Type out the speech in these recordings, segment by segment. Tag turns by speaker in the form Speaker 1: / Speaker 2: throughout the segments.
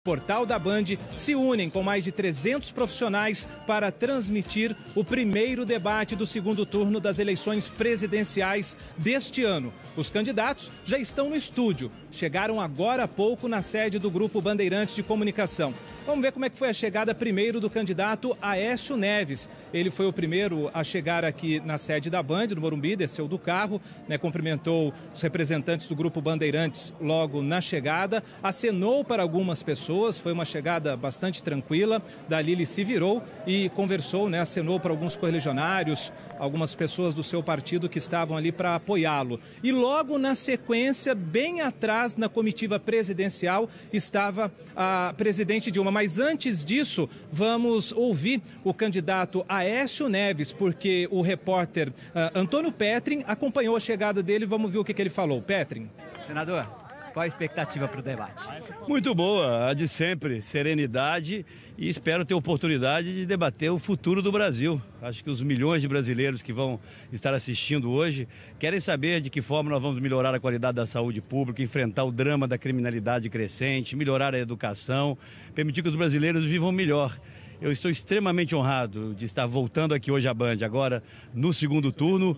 Speaker 1: Portal da Band se unem com mais de 300 profissionais para transmitir o primeiro debate do segundo turno das eleições presidenciais deste ano. Os candidatos já estão no estúdio, chegaram agora há pouco na sede do Grupo Bandeirantes de Comunicação. Vamos ver como é que foi a chegada primeiro do candidato Aécio Neves. Ele foi o primeiro a chegar aqui na sede da Band, no Morumbi, desceu do carro, cumprimentou os representantes do Grupo Bandeirantes logo na chegada, acenou para algumas pessoas, foi uma chegada bastante tranquila. Dali ele se virou e conversou, acenou para alguns correligionários, algumas pessoas do seu partido que estavam ali para apoiá-lo. E logo na sequência, bem atrás na comitiva presidencial, estava a presidente Dilma. Mas antes disso, vamos ouvir o candidato Aécio Neves, porque o repórter Antônio Petrin acompanhou a chegada dele. Vamos ver o que ele falou. Petrin.
Speaker 2: Senador, qual a expectativa para o debate?
Speaker 3: Muito boa, a de sempre, serenidade, e espero ter oportunidade de debater o futuro do Brasil. Acho que os milhões de brasileiros que vão estar assistindo hoje querem saber de que forma nós vamos melhorar a qualidade da saúde pública, enfrentar o drama da criminalidade crescente, melhorar a educação, permitir que os brasileiros vivam melhor. Eu estou extremamente honrado de estar voltando aqui hoje à Band, agora no segundo turno,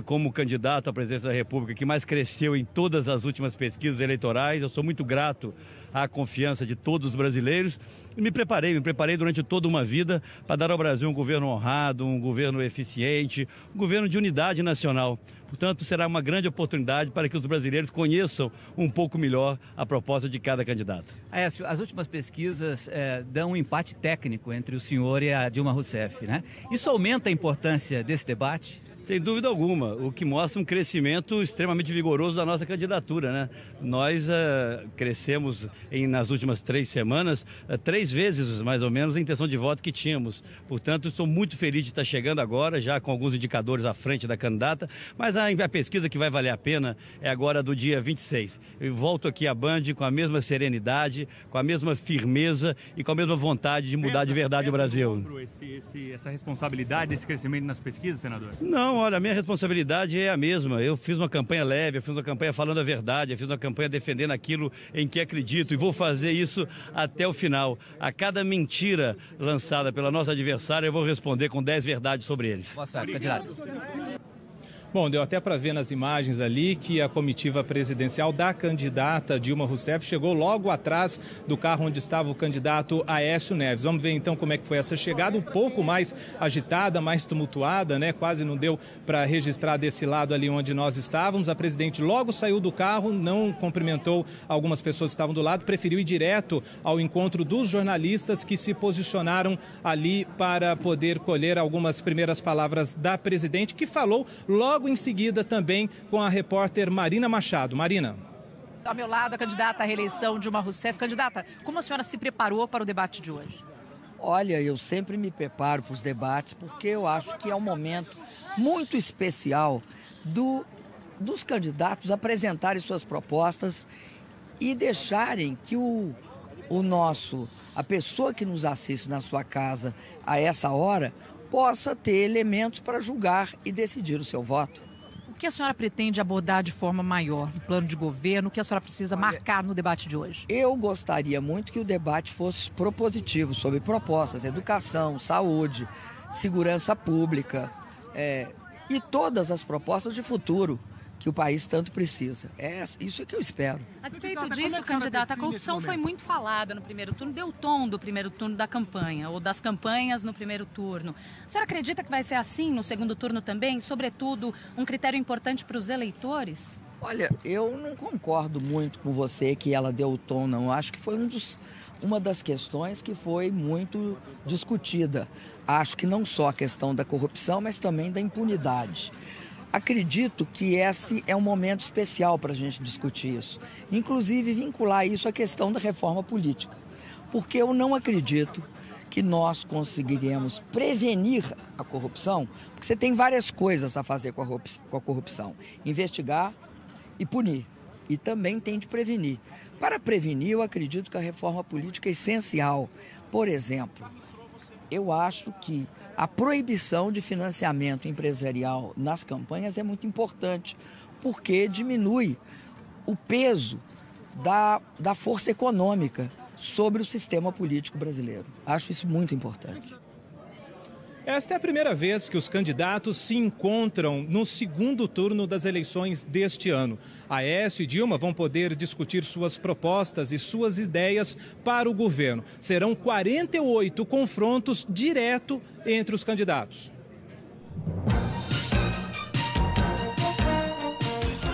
Speaker 3: como candidato à presidência da República, que mais cresceu em todas as últimas pesquisas eleitorais. Eu sou muito grato à confiança de todos os brasileiros e me preparei durante toda uma vida para dar ao Brasil um governo honrado, um governo eficiente, um governo de unidade nacional. Portanto, será uma grande oportunidade para que os brasileiros conheçam um pouco melhor a proposta de cada candidato.
Speaker 2: Aécio, as últimas pesquisas dão um empate técnico entre o senhor e a Dilma Rousseff, né? Isso aumenta a importância desse debate?
Speaker 3: Sem dúvida alguma, o que mostra um crescimento extremamente vigoroso da nossa candidatura, né? Nós crescemos nas últimas 3 semanas 3 vezes, mais ou menos, a intenção de voto que tínhamos. Portanto, estou muito feliz de estar chegando agora, já com alguns indicadores à frente da candidata, mas a pesquisa que vai valer a pena é agora do dia 26. Eu volto aqui à Band com a mesma serenidade, com a mesma firmeza e com a mesma vontade de mudar de verdade o Brasil.
Speaker 4: Essa responsabilidade, esse crescimento nas pesquisas, senador?
Speaker 3: Não, olha, a minha responsabilidade é a mesma. Eu fiz uma campanha leve, eu fiz uma campanha falando a verdade, eu fiz uma campanha defendendo aquilo em que acredito e vou fazer isso até o final. A cada mentira lançada pela nossa adversária, eu vou responder com 10 verdades sobre eles.
Speaker 2: Boa sorte, candidato.
Speaker 1: Bom, deu até para ver nas imagens ali que a comitiva presidencial da candidata Dilma Rousseff chegou logo atrás do carro onde estava o candidato Aécio Neves. Vamos ver então como é que foi essa chegada, um pouco mais agitada, mais tumultuada, Quase não deu para registrar desse lado ali onde nós estávamos. A presidente logo saiu do carro, não cumprimentou algumas pessoas que estavam do lado, preferiu ir direto ao encontro dos jornalistas que se posicionaram ali para poder colher algumas primeiras palavras da presidente, que falou logo em seguida também com a repórter Marina Machado. Marina.
Speaker 5: Ao meu lado, a candidata à reeleição Dilma Rousseff. Candidata, como a senhora se preparou para o debate de hoje?
Speaker 6: Olha, eu sempre me preparo para os debates porque eu acho que é um momento muito especial dos candidatos apresentarem suas propostas e deixarem que a pessoa que nos assiste na sua casa a essa hora possa ter elementos para julgar e decidir o seu voto.
Speaker 5: O que a senhora pretende abordar de forma maior no plano de governo? O que a senhora precisa marcar no debate de hoje?
Speaker 6: Eu gostaria muito que o debate fosse propositivo sobre propostas, educação, saúde, segurança pública e todas as propostas de futuro que o país tanto precisa. É isso que eu espero.
Speaker 7: A despeito disso, candidata, a corrupção foi muito falada no primeiro turno, deu o tom do primeiro turno da campanha, ou das campanhas no primeiro turno. A senhora acredita que vai ser assim no segundo turno também? Sobretudo, um critério importante para os eleitores?
Speaker 6: Olha, eu não concordo muito com você que ela deu o tom, não. Eu acho que foi uma das questões que foi muito discutida. Acho que não só a questão da corrupção, mas também da impunidade. Acredito que esse é um momento especial para a gente discutir isso. Inclusive, vincular isso à questão da reforma política. Porque eu não acredito que nós conseguiremos prevenir a corrupção, porque você tem várias coisas a fazer com a corrupção. Investigar e punir. E também tem de prevenir. Para prevenir, eu acredito que a reforma política é essencial. Por exemplo, eu acho que a proibição de financiamento empresarial nas campanhas é muito importante, porque diminui o peso da força econômica sobre o sistema político brasileiro. Acho isso muito importante.
Speaker 1: Esta é a primeira vez que os candidatos se encontram no segundo turno das eleições deste ano. Aécio e Dilma vão poder discutir suas propostas e suas ideias para o governo. Serão 48 confrontos direto entre os candidatos.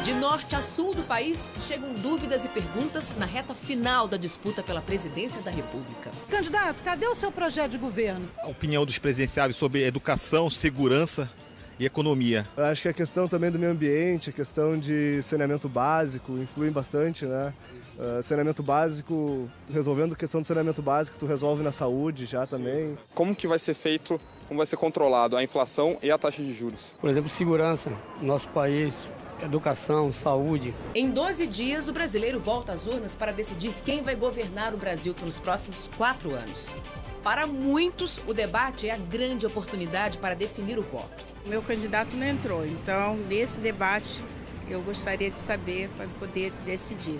Speaker 8: De norte a sul do país, chegam dúvidas e perguntas na reta final da disputa pela presidência da República.
Speaker 9: Candidato, cadê o seu projeto de governo?
Speaker 10: A opinião dos presidenciáveis sobre educação, segurança e economia.
Speaker 11: Eu acho que a questão também do meio ambiente, a questão de saneamento básico influem bastante, né? Saneamento básico, resolvendo a questão do saneamento básico, tu resolve na saúde já também.
Speaker 10: Como que vai ser feito, como vai ser controlado a inflação e a taxa de juros?
Speaker 12: Por exemplo, segurança no nosso país. Educação, saúde.
Speaker 8: Em 12 dias, o brasileiro volta às urnas para decidir quem vai governar o Brasil pelos próximos 4 anos. Para muitos, o debate é a grande oportunidade para definir o voto.
Speaker 13: Meu candidato não entrou, então nesse debate eu gostaria de saber para poder decidir.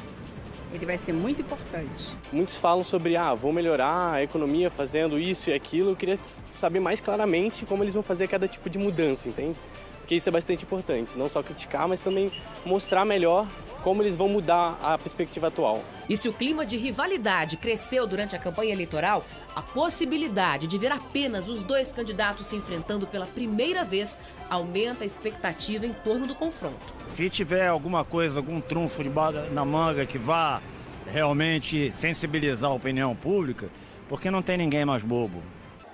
Speaker 13: Ele vai ser muito importante.
Speaker 14: Muitos falam sobre, vou melhorar a economia fazendo isso e aquilo. Eu queria saber mais claramente como eles vão fazer cada tipo de mudança, entende? Porque isso é bastante importante, não só criticar, mas também mostrar melhor como eles vão mudar a perspectiva atual.
Speaker 8: E se o clima de rivalidade cresceu durante a campanha eleitoral, a possibilidade de ver apenas os dois candidatos se enfrentando pela primeira vez aumenta a expectativa em torno do confronto.
Speaker 15: Se tiver alguma coisa, algum trunfo na manga que vá realmente sensibilizar a opinião pública, porque não tem ninguém mais bobo.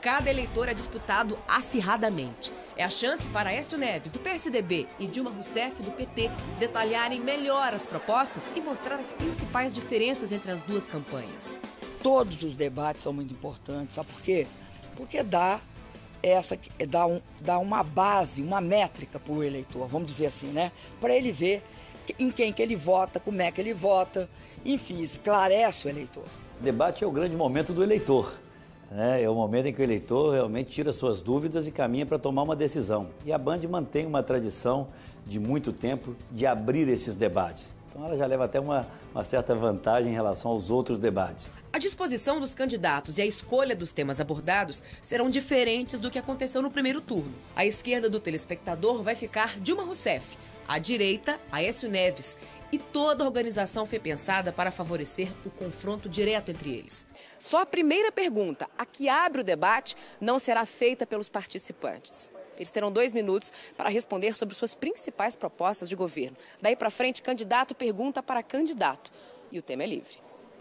Speaker 8: Cada eleitor é disputado acirradamente. É a chance para Aécio Neves, do PSDB, e Dilma Rousseff, do PT, detalharem melhor as propostas e mostrar as principais diferenças entre as duas campanhas.
Speaker 6: Todos os debates são muito importantes, sabe por quê? Porque dá uma base, uma métrica para o eleitor, vamos dizer assim, né? Para ele ver em quem que ele vota, como é que ele vota, enfim, esclarece o eleitor.
Speaker 16: O debate é o grande momento do eleitor. É o momento em que o eleitor realmente tira suas dúvidas e caminha para tomar uma decisão. E a Band mantém uma tradição de muito tempo de abrir esses debates. Então ela já leva até uma certa vantagem em relação aos outros debates.
Speaker 8: A disposição dos candidatos e a escolha dos temas abordados serão diferentes do que aconteceu no primeiro turno. À esquerda do telespectador vai ficar Dilma Rousseff, à direita, Aécio Neves. E toda a organização foi pensada para favorecer o confronto direto entre eles. Só a primeira pergunta, a que abre o debate, não será feita pelos participantes. Eles terão 2 minutos para responder sobre suas principais propostas de governo. Daí para frente, candidato pergunta para candidato. E o tema é livre.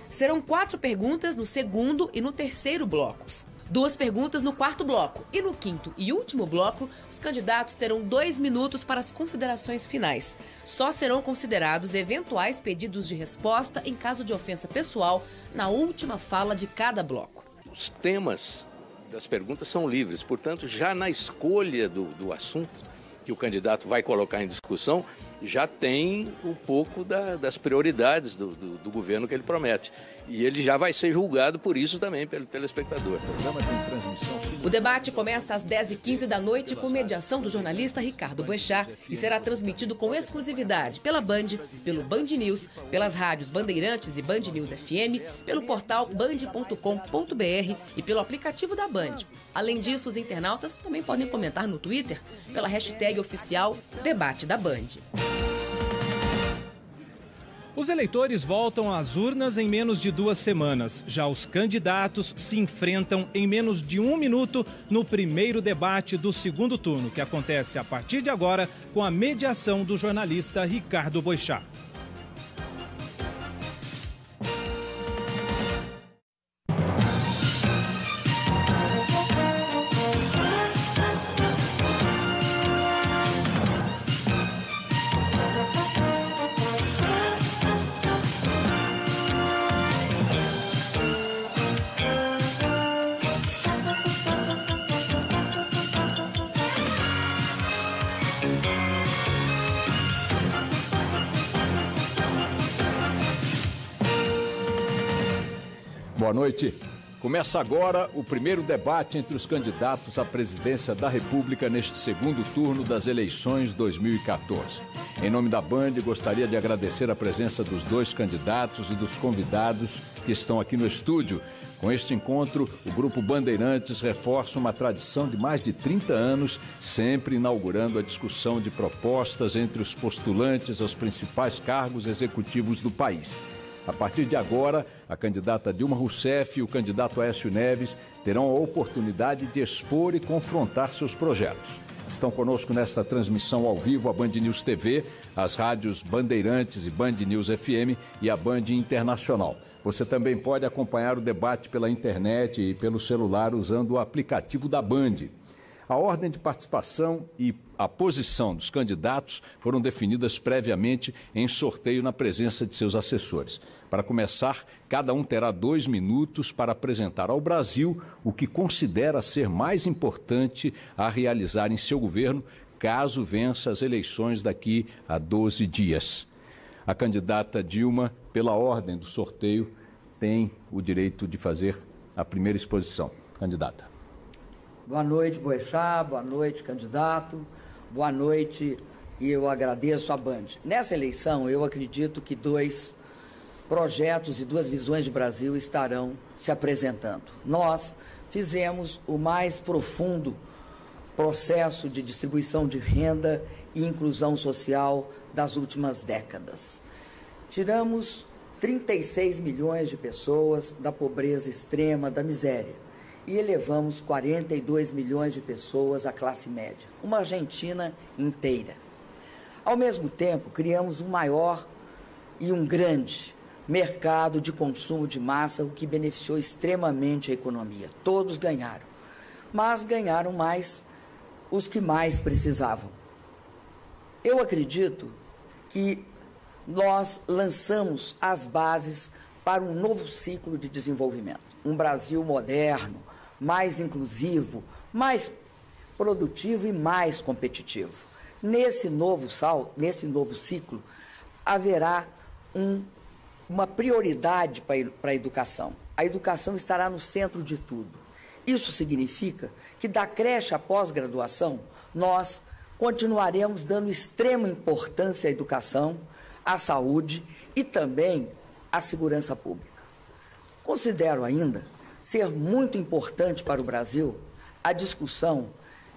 Speaker 8: Serão 4 perguntas no segundo e no terceiro blocos. 2 perguntas no quarto bloco. E no quinto e último bloco, os candidatos terão 2 minutos para as considerações finais. Só serão considerados eventuais pedidos de resposta em caso de ofensa pessoal na última fala de cada bloco.
Speaker 17: Os temas das perguntas são livres, portanto, já na escolha do assunto que o candidato vai colocar em discussão, já tem um pouco das prioridades do governo que ele promete. E ele já vai ser julgado por isso também, pelo telespectador.
Speaker 8: O debate começa às 10h15 da noite com mediação do jornalista Ricardo Boechat e será transmitido com exclusividade pela Band, pelo Band News, pelas rádios Bandeirantes e Band News FM, pelo portal band.com.br e pelo aplicativo da Band. Além disso, os internautas também podem comentar no Twitter pela hashtag oficial Debate da Band.
Speaker 1: Os eleitores voltam às urnas em menos de 2 semanas. Já os candidatos se enfrentam em menos de 1 minuto no primeiro debate do segundo turno, que acontece a partir de agora com a mediação do jornalista Ricardo Boechat.
Speaker 18: Boa noite. Começa agora o primeiro debate entre os candidatos à presidência da República neste segundo turno das eleições 2014. Em nome da Band, gostaria de agradecer a presença dos dois candidatos e dos convidados que estão aqui no estúdio. Com este encontro, o Grupo Bandeirantes reforça uma tradição de mais de 30 anos, sempre inaugurando a discussão de propostas entre os postulantes aos principais cargos executivos do país. A partir de agora, a candidata Dilma Rousseff e o candidato Aécio Neves terão a oportunidade de expor e confrontar seus projetos. Estão conosco nesta transmissão ao vivo a Band News TV, as rádios Bandeirantes e Band News FM e a Band Internacional. Você também pode acompanhar o debate pela internet e pelo celular usando o aplicativo da Band. A ordem de participação e a posição dos candidatos foram definidas previamente em sorteio na presença de seus assessores. Para começar, cada um terá 2 minutos para apresentar ao Brasil o que considera ser mais importante a realizar em seu governo, caso vença as eleições daqui a 12 dias. A candidata Dilma, pela ordem do sorteio, tem o direito de fazer a primeira exposição. Candidata.
Speaker 6: Boa noite, Boechat, boa noite, candidato, boa noite, e eu agradeço a Band. Nessa eleição, eu acredito que 2 projetos e 2 visões de Brasil estarão se apresentando. Nós fizemos o mais profundo processo de distribuição de renda e inclusão social das últimas décadas. Tiramos 36 milhões de pessoas da pobreza extrema, da miséria, e elevamos 42 milhões de pessoas à classe média, uma Argentina inteira. Ao mesmo tempo, criamos um maior e um grande mercado de consumo de massa, o que beneficiou extremamente a economia. Todos ganharam, mas ganharam mais os que mais precisavam. Eu acredito que nós lançamos as bases para um novo ciclo de desenvolvimento. Um Brasil moderno, mais inclusivo, mais produtivo e mais competitivo. Nesse novo ciclo, haverá uma prioridade para a educação. A educação estará no centro de tudo. Isso significa que da creche à pós-graduação, nós continuaremos dando extrema importância à educação, à saúde e também à segurança pública. Considero ainda ser muito importante para o Brasil a discussão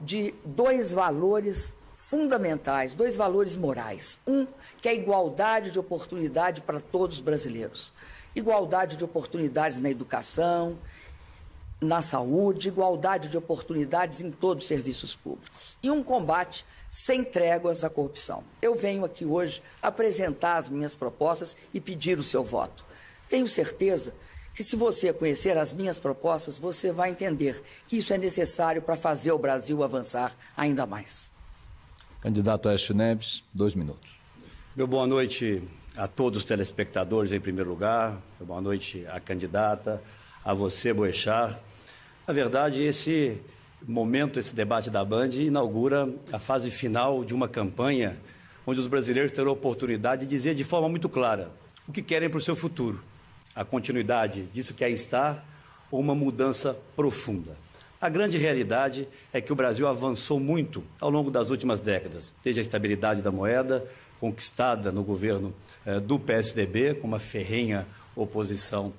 Speaker 6: de 2 valores fundamentais, 2 valores morais. Um, que é a igualdade de oportunidade para todos os brasileiros. Igualdade de oportunidades na educação, na saúde, igualdade de oportunidades em todos os serviços públicos. E um combate sem tréguas à corrupção. Eu venho aqui hoje apresentar as minhas propostas e pedir o seu voto. Tenho certeza que se você conhecer as minhas propostas, você vai entender que isso é necessário para fazer o Brasil avançar ainda mais.
Speaker 18: Candidato Aécio Neves, 2 minutos.
Speaker 16: Meu boa noite a todos os telespectadores, em primeiro lugar. Meu boa noite à candidata, a você, Boechat. Na verdade, esse momento, esse debate da Band, inaugura a fase final de uma campanha onde os brasileiros terão a oportunidade de dizer de forma muito clara o que querem para o seu futuro. A continuidade disso que aí está ou uma mudança profunda. A grande realidade é que o Brasil avançou muito ao longo das últimas décadas, desde a estabilidade da moeda, conquistada no governo do PSDB, com uma ferrenha oposição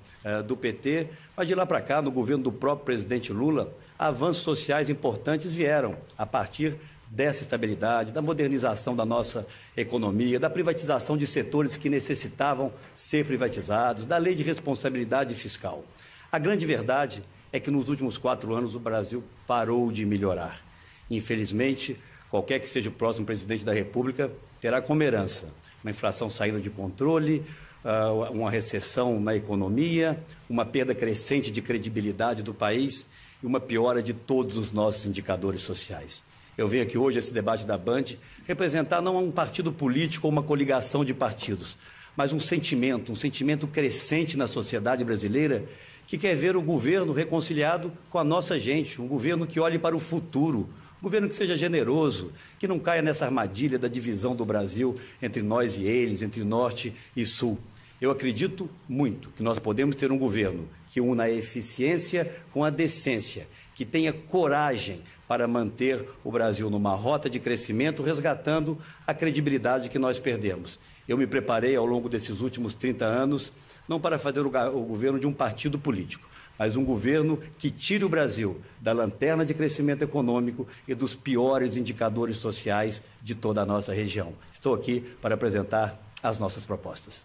Speaker 16: do PT, mas de lá para cá, no governo do próprio presidente Lula, avanços sociais importantes vieram a partir dessa estabilidade, da modernização da nossa economia, da privatização de setores que necessitavam ser privatizados, da lei de responsabilidade fiscal. A grande verdade é que nos últimos 4 anos o Brasil parou de melhorar. Infelizmente, qualquer que seja o próximo presidente da República terá como herança uma inflação saindo de controle, uma recessão na economia, uma perda crescente de credibilidade do país e uma piora de todos os nossos indicadores sociais. Eu venho aqui hoje, esse debate da Band, representar não um partido político ou uma coligação de partidos, mas um sentimento crescente na sociedade brasileira que quer ver o governo reconciliado com a nossa gente, um governo que olhe para o futuro, um governo que seja generoso, que não caia nessa armadilha da divisão do Brasil entre nós e eles, entre norte e sul. Eu acredito muito que nós podemos ter um governo que una a eficiência com a decência, que tenha coragem para manter o Brasil numa rota de crescimento, resgatando a credibilidade que nós perdemos. Eu me preparei ao longo desses últimos 30 anos, não para fazer o governo de um partido político, mas um governo que tire o Brasil da lanterna de crescimento econômico e dos piores indicadores sociais de toda a nossa região. Estou aqui para apresentar as nossas propostas.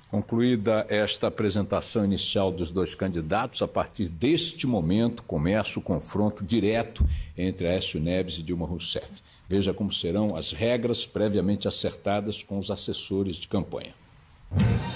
Speaker 18: Concluída esta apresentação inicial dos dois candidatos, a partir deste momento começa o confronto direto entre Aécio Neves e Dilma Rousseff. Veja como serão as regras previamente acertadas com os assessores de campanha.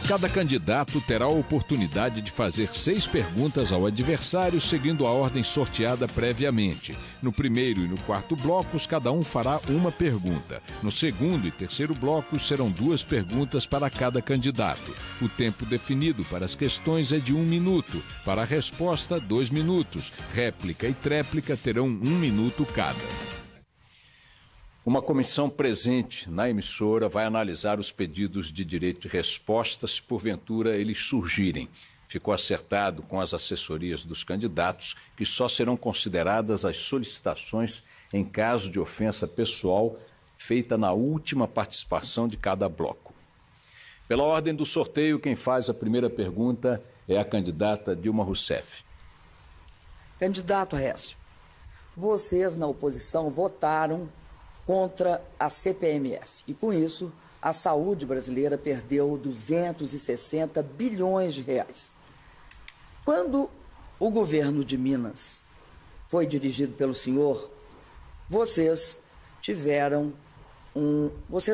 Speaker 18: Cada candidato terá a oportunidade de fazer 6 perguntas ao adversário, seguindo a ordem sorteada previamente. No primeiro e no quarto blocos, cada um fará uma pergunta. No segundo e terceiro blocos, serão 2 perguntas para cada candidato. O tempo definido para as questões é de 1 minuto. Para a resposta, 2 minutos. Réplica e tréplica terão 1 minuto cada. Uma comissão presente na emissora vai analisar os pedidos de direito de resposta se porventura eles surgirem. Ficou acertado com as assessorias dos candidatos que só serão consideradas as solicitações em caso de ofensa pessoal feita na última participação de cada bloco. Pela ordem do sorteio, quem faz a primeira pergunta é a candidata Dilma Rousseff.
Speaker 6: Candidato Aécio, vocês na oposição votaram contra a CPMF. E, com isso, a saúde brasileira perdeu 260 bilhões de reais. Quando o governo de Minas foi dirigido pelo senhor, vocês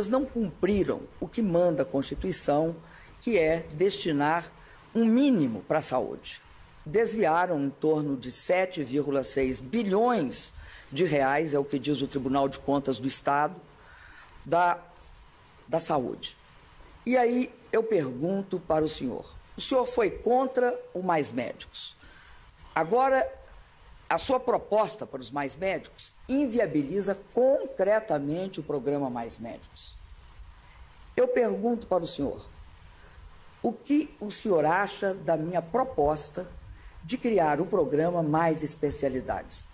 Speaker 6: não cumpriram o que manda a Constituição, que é destinar um mínimo para a saúde. Desviaram em torno de 7,6 bilhões de reais, é o que diz o Tribunal de Contas do Estado, da saúde. E aí eu pergunto para o senhor foi contra o Mais Médicos. Agora, a sua proposta para os Mais Médicos inviabiliza concretamente o programa Mais Médicos. Eu pergunto para o senhor, o que o senhor acha da minha proposta de criar o programa Mais Especialidades?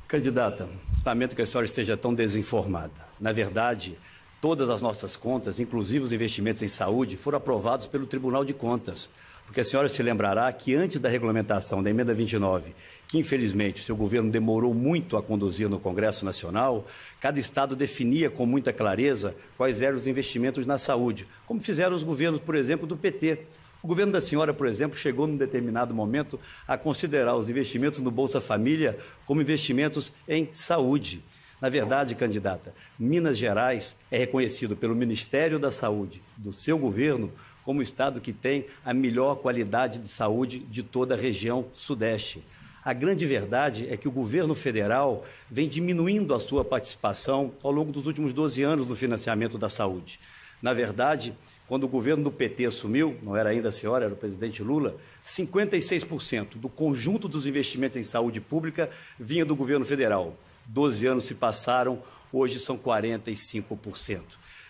Speaker 16: Candidata, lamento que a senhora esteja tão desinformada. Na verdade, todas as nossas contas, inclusive os investimentos em saúde, foram aprovados pelo Tribunal de Contas. Porque a senhora se lembrará que antes da regulamentação da Emenda 29, que infelizmente o seu governo demorou muito a conduzir no Congresso Nacional, cada estado definia com muita clareza quais eram os investimentos na saúde, como fizeram os governos, por exemplo, do PT. O governo da senhora, por exemplo, chegou num determinado momento a considerar os investimentos no Bolsa Família como investimentos em saúde. Na verdade, candidata, Minas Gerais é reconhecido pelo Ministério da Saúde do seu governo como o estado que tem a melhor qualidade de saúde de toda a região sudeste. A grande verdade é que o governo federal vem diminuindo a sua participação ao longo dos últimos 12 anos no financiamento da saúde. Na verdade, quando o governo do PT assumiu, não era ainda a senhora, era o presidente Lula, 56% do conjunto dos investimentos em saúde pública vinha do governo federal. 12 anos se passaram, hoje são 45%.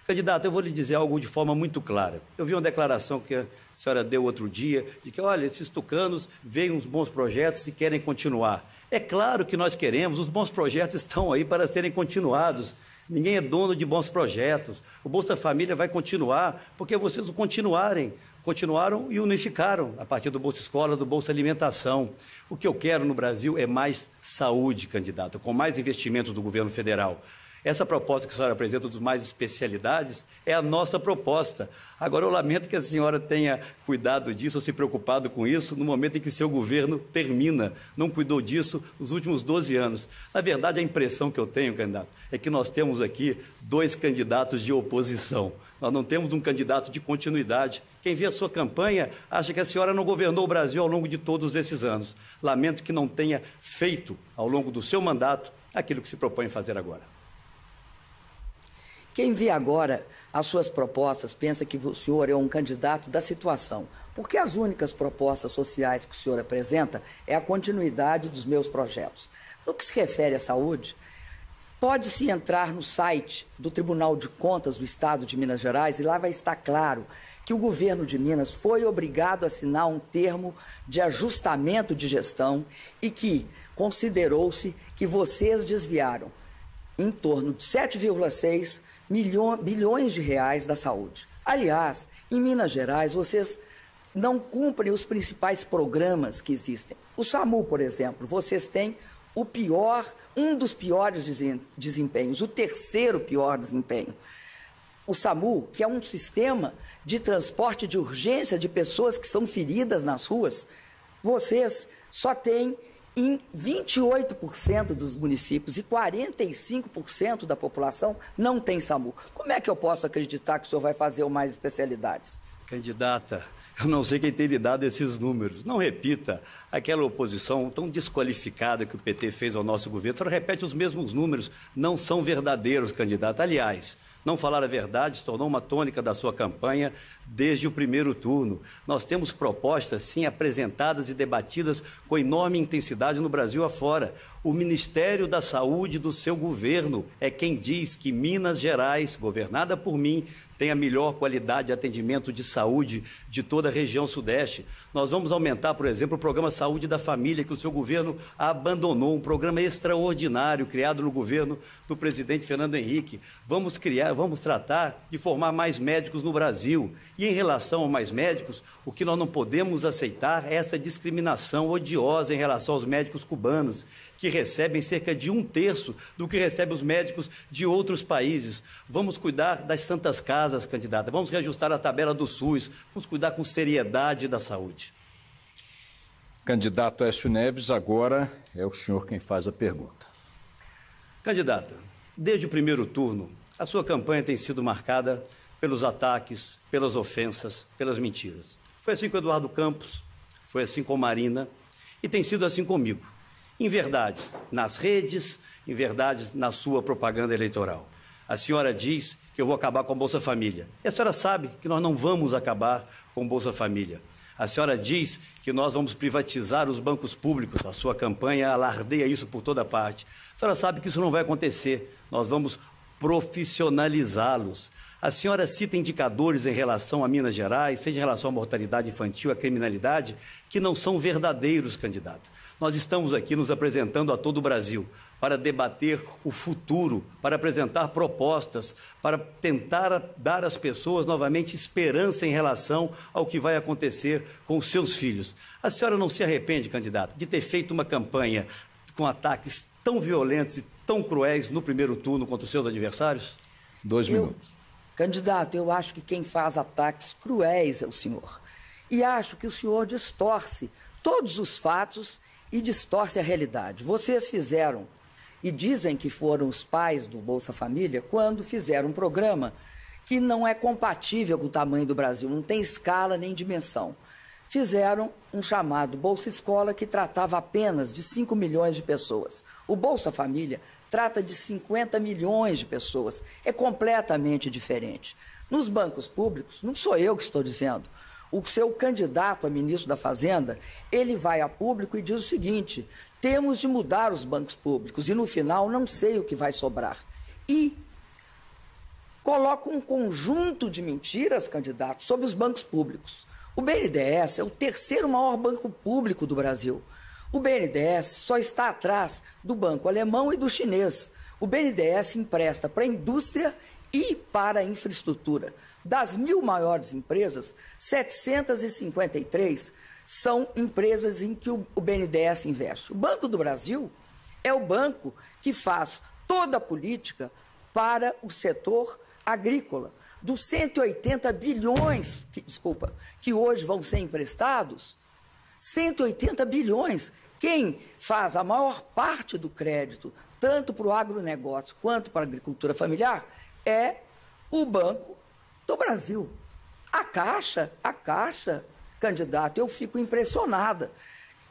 Speaker 16: Candidata, eu vou lhe dizer algo de forma muito clara. Eu vi uma declaração que a senhora deu outro dia, de que, olha, esses tucanos veem uns bons projetos e querem continuar. É claro que nós queremos, os bons projetos estão aí para serem continuados. Ninguém é dono de bons projetos. O Bolsa Família vai continuar, porque vocês o continuaram e unificaram a partir do Bolsa Escola, do Bolsa Alimentação. O que eu quero no Brasil é mais saúde, candidato, com mais investimentos do governo federal. Essa proposta que a senhora apresenta dos mais especialidades é a nossa proposta. Agora, eu lamento que a senhora tenha cuidado disso ou se preocupado com isso no momento em que seu governo termina. Não cuidou disso nos últimos 12 anos. Na verdade, a impressão que eu tenho, candidato, é que nós temos aqui 2 candidatos de oposição. Nós não temos um candidato de continuidade. Quem vê a sua campanha acha que a senhora não governou o Brasil ao longo de todos esses anos. Lamento que não tenha feito, ao longo do seu mandato, aquilo que se propõe fazer agora.
Speaker 6: Quem vê agora as suas propostas pensa que o senhor é um candidato da situação, porque as únicas propostas sociais que o senhor apresenta é a continuidade dos meus projetos. No que se refere à saúde, pode-se entrar no site do Tribunal de Contas do Estado de Minas Gerais e lá vai estar claro que o governo de Minas foi obrigado a assinar um termo de ajustamento de gestão e que considerou-se que vocês desviaram em torno de 7,6 bilhões de reais da saúde. Aliás, em Minas Gerais, vocês não cumprem os principais programas que existem. O SAMU, por exemplo, vocês têm um dos piores desempenhos, o terceiro pior desempenho. O SAMU, que é um sistema de transporte de urgência de pessoas que são feridas nas ruas, vocês só têm em 28% dos municípios e 45% da população não tem SAMU. Como é que eu posso acreditar que o senhor vai fazer o mais especialidades?
Speaker 16: Candidata, eu não sei quem tem lhe dado esses números. Não repita aquela oposição tão desqualificada que o PT fez ao nosso governo. A senhora repete os mesmos números, não são verdadeiros, candidata. Aliás, não falar a verdade se tornou uma tônica da sua campanha desde o primeiro turno. Nós temos propostas, sim, apresentadas e debatidas com enorme intensidade no Brasil afora. O Ministério da Saúde do seu governo é quem diz que Minas Gerais, governada por mim, tem a melhor qualidade de atendimento de saúde de toda a região sudeste. Nós vamos aumentar, por exemplo, o programa Saúde da Família, que o seu governo abandonou, um programa extraordinário criado no governo do presidente Fernando Henrique. Vamos tratar de formar mais médicos no Brasil. E em relação a mais médicos, o que nós não podemos aceitar é essa discriminação odiosa em relação aos médicos cubanos, que recebem cerca de 1/3 do que recebem os médicos de outros países. Vamos cuidar das santas casas, candidata. Vamos reajustar a tabela do SUS. Vamos cuidar com seriedade da saúde.
Speaker 18: Candidato Aécio Neves, agora é o senhor quem faz a pergunta.
Speaker 16: Candidata, desde o primeiro turno, a sua campanha tem sido marcada pelos ataques, pelas ofensas, pelas mentiras. Foi assim com o Eduardo Campos, foi assim com Marina e tem sido assim comigo. Em verdades nas redes, em verdades na sua propaganda eleitoral. A senhora diz que eu vou acabar com a Bolsa Família. E a senhora sabe que nós não vamos acabar com a Bolsa Família. A senhora diz que nós vamos privatizar os bancos públicos. A sua campanha alardeia isso por toda parte. A senhora sabe que isso não vai acontecer. Nós vamos profissionalizá-los. A senhora cita indicadores em relação a Minas Gerais, seja em relação à mortalidade infantil, à criminalidade, que não são verdadeiros, candidata. Nós estamos aqui nos apresentando a todo o Brasil para debater o futuro, para apresentar propostas, para tentar dar às pessoas novamente esperança em relação ao que vai acontecer com os seus filhos. A senhora não se arrepende, candidata, de ter feito uma campanha com ataques tão violentos e tão cruéis no primeiro turno contra os seus adversários?
Speaker 18: 2 minutos.
Speaker 6: Candidato, eu acho que quem faz ataques cruéis é o senhor. E acho que o senhor distorce todos os fatos e distorce a realidade. Vocês fizeram, e dizem que foram os pais do Bolsa Família, quando fizeram um programa que não é compatível com o tamanho do Brasil, não tem escala nem dimensão. Fizeram um chamado Bolsa Escola que tratava apenas de 5 milhões de pessoas. O Bolsa Família trata de 50 milhões de pessoas. É completamente diferente. Nos bancos públicos, não sou eu que estou dizendo, o seu candidato a ministro da Fazenda, ele vai a público e diz o seguinte: temos de mudar os bancos públicos e no final não sei o que vai sobrar. E coloca um conjunto de mentiras, candidato, sobre os bancos públicos. O BNDES é o terceiro maior banco público do Brasil. O BNDES só está atrás do banco alemão e do chinês. O BNDES empresta para a indústria e para a infraestrutura. Das 1.000 maiores empresas, 753 são empresas em que o BNDES investe. O Banco do Brasil é o banco que faz toda a política para o setor agrícola. Dos 180 bilhões, que hoje vão ser emprestados, 180 bilhões, quem faz a maior parte do crédito, tanto para o agronegócio quanto para a agricultura familiar, é o Banco do Brasil. A Caixa, candidato, eu fico impressionada.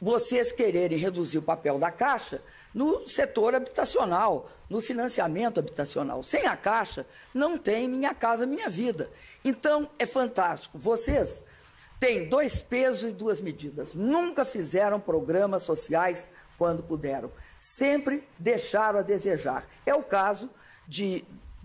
Speaker 6: Vocês quererem reduzir o papel da Caixa no setor habitacional, no financiamento habitacional. Sem a Caixa, não tem Minha Casa Minha Vida. Então, é fantástico. Vocês têm 2 pesos e 2 medidas. Nunca fizeram programas sociais quando puderam. Sempre deixaram a desejar. É o caso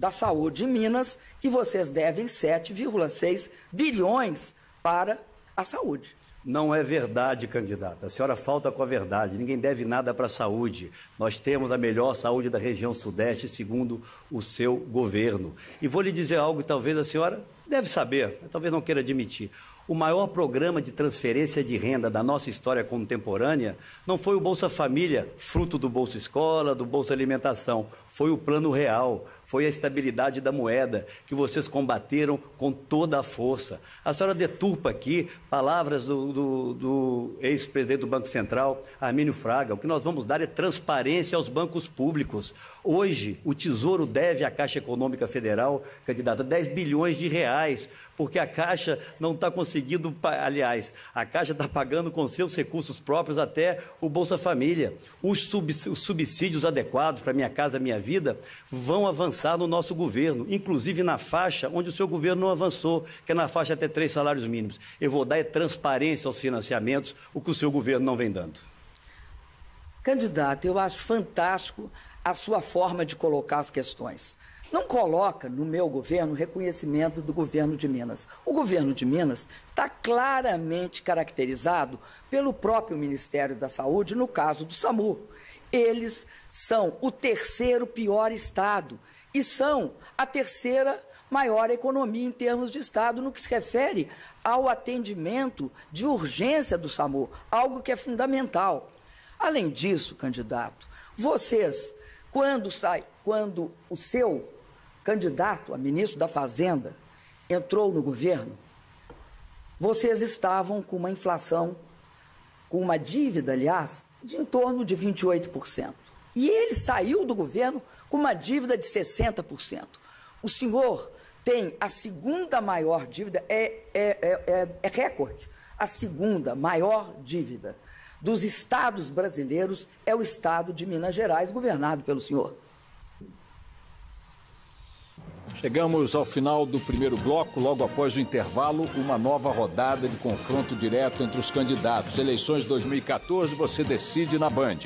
Speaker 6: da Saúde em Minas, que vocês devem 7,6 bilhões para a saúde.
Speaker 16: Não é verdade, candidata. A senhora falta com a verdade. Ninguém deve nada para a saúde. Nós temos a melhor saúde da região sudeste, segundo o seu governo. E vou lhe dizer algo que talvez a senhora deve saber, mas talvez não queira admitir. O maior programa de transferência de renda da nossa história contemporânea não foi o Bolsa Família, fruto do Bolsa Escola, do Bolsa Alimentação. Foi o Plano Real, foi a estabilidade da moeda, que vocês combateram com toda a força. A senhora deturpa aqui palavras do ex-presidente do Banco Central, Armínio Fraga. O que nós vamos dar é transparência aos bancos públicos. Hoje, o Tesouro deve à Caixa Econômica Federal, candidata, 10 bilhões de reais, porque a Caixa não está conseguindo, aliás, a Caixa está pagando com seus recursos próprios até o Bolsa Família. Os subsídios adequados para Minha Casa Minha Vida vão avançar no nosso governo, inclusive na faixa onde o seu governo não avançou, que é na faixa até 3 salários mínimos. Eu vou dar transparência aos financiamentos, o que o seu governo não vem dando.
Speaker 6: Candidato, eu acho fantástico a sua forma de colocar as questões. Não coloca no meu governo reconhecimento do governo de Minas. O governo de Minas está claramente caracterizado pelo próprio Ministério da Saúde, no caso do SAMU. Eles são o 3º pior estado e são a 3ª maior economia em termos de estado no que se refere ao atendimento de urgência do SAMU, algo que é fundamental. Além disso, candidato, vocês, quando o seu candidato a ministro da Fazenda entrou no governo, vocês estavam com uma inflação, com uma dívida, aliás, de em torno de 28%. E ele saiu do governo com uma dívida de 60%. O senhor tem a 2ª maior dívida, é recorde, a 2ª maior dívida dos estados brasileiros é o estado de Minas Gerais, governado pelo senhor.
Speaker 18: Chegamos ao final do primeiro bloco. Logo após o intervalo, uma nova rodada de confronto direto entre os candidatos. Eleições 2014, você decide na Band.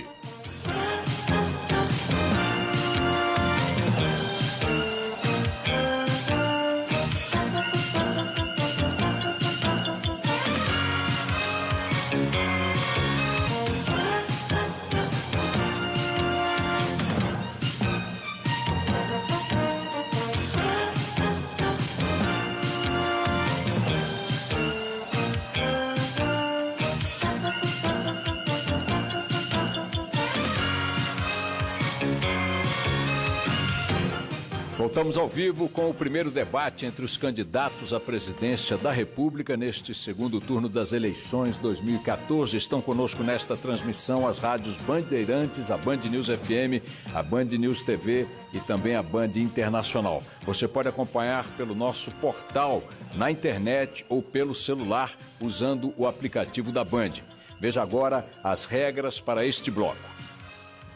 Speaker 18: Voltamos ao vivo com o primeiro debate entre os candidatos à presidência da República neste segundo turno das eleições 2014. Estão conosco nesta transmissão as rádios Bandeirantes, a Band News FM, a Band News TV e também a Band Internacional. Você pode acompanhar pelo nosso portal, na internet ou pelo celular, usando o aplicativo da Band. Veja agora as regras para este bloco.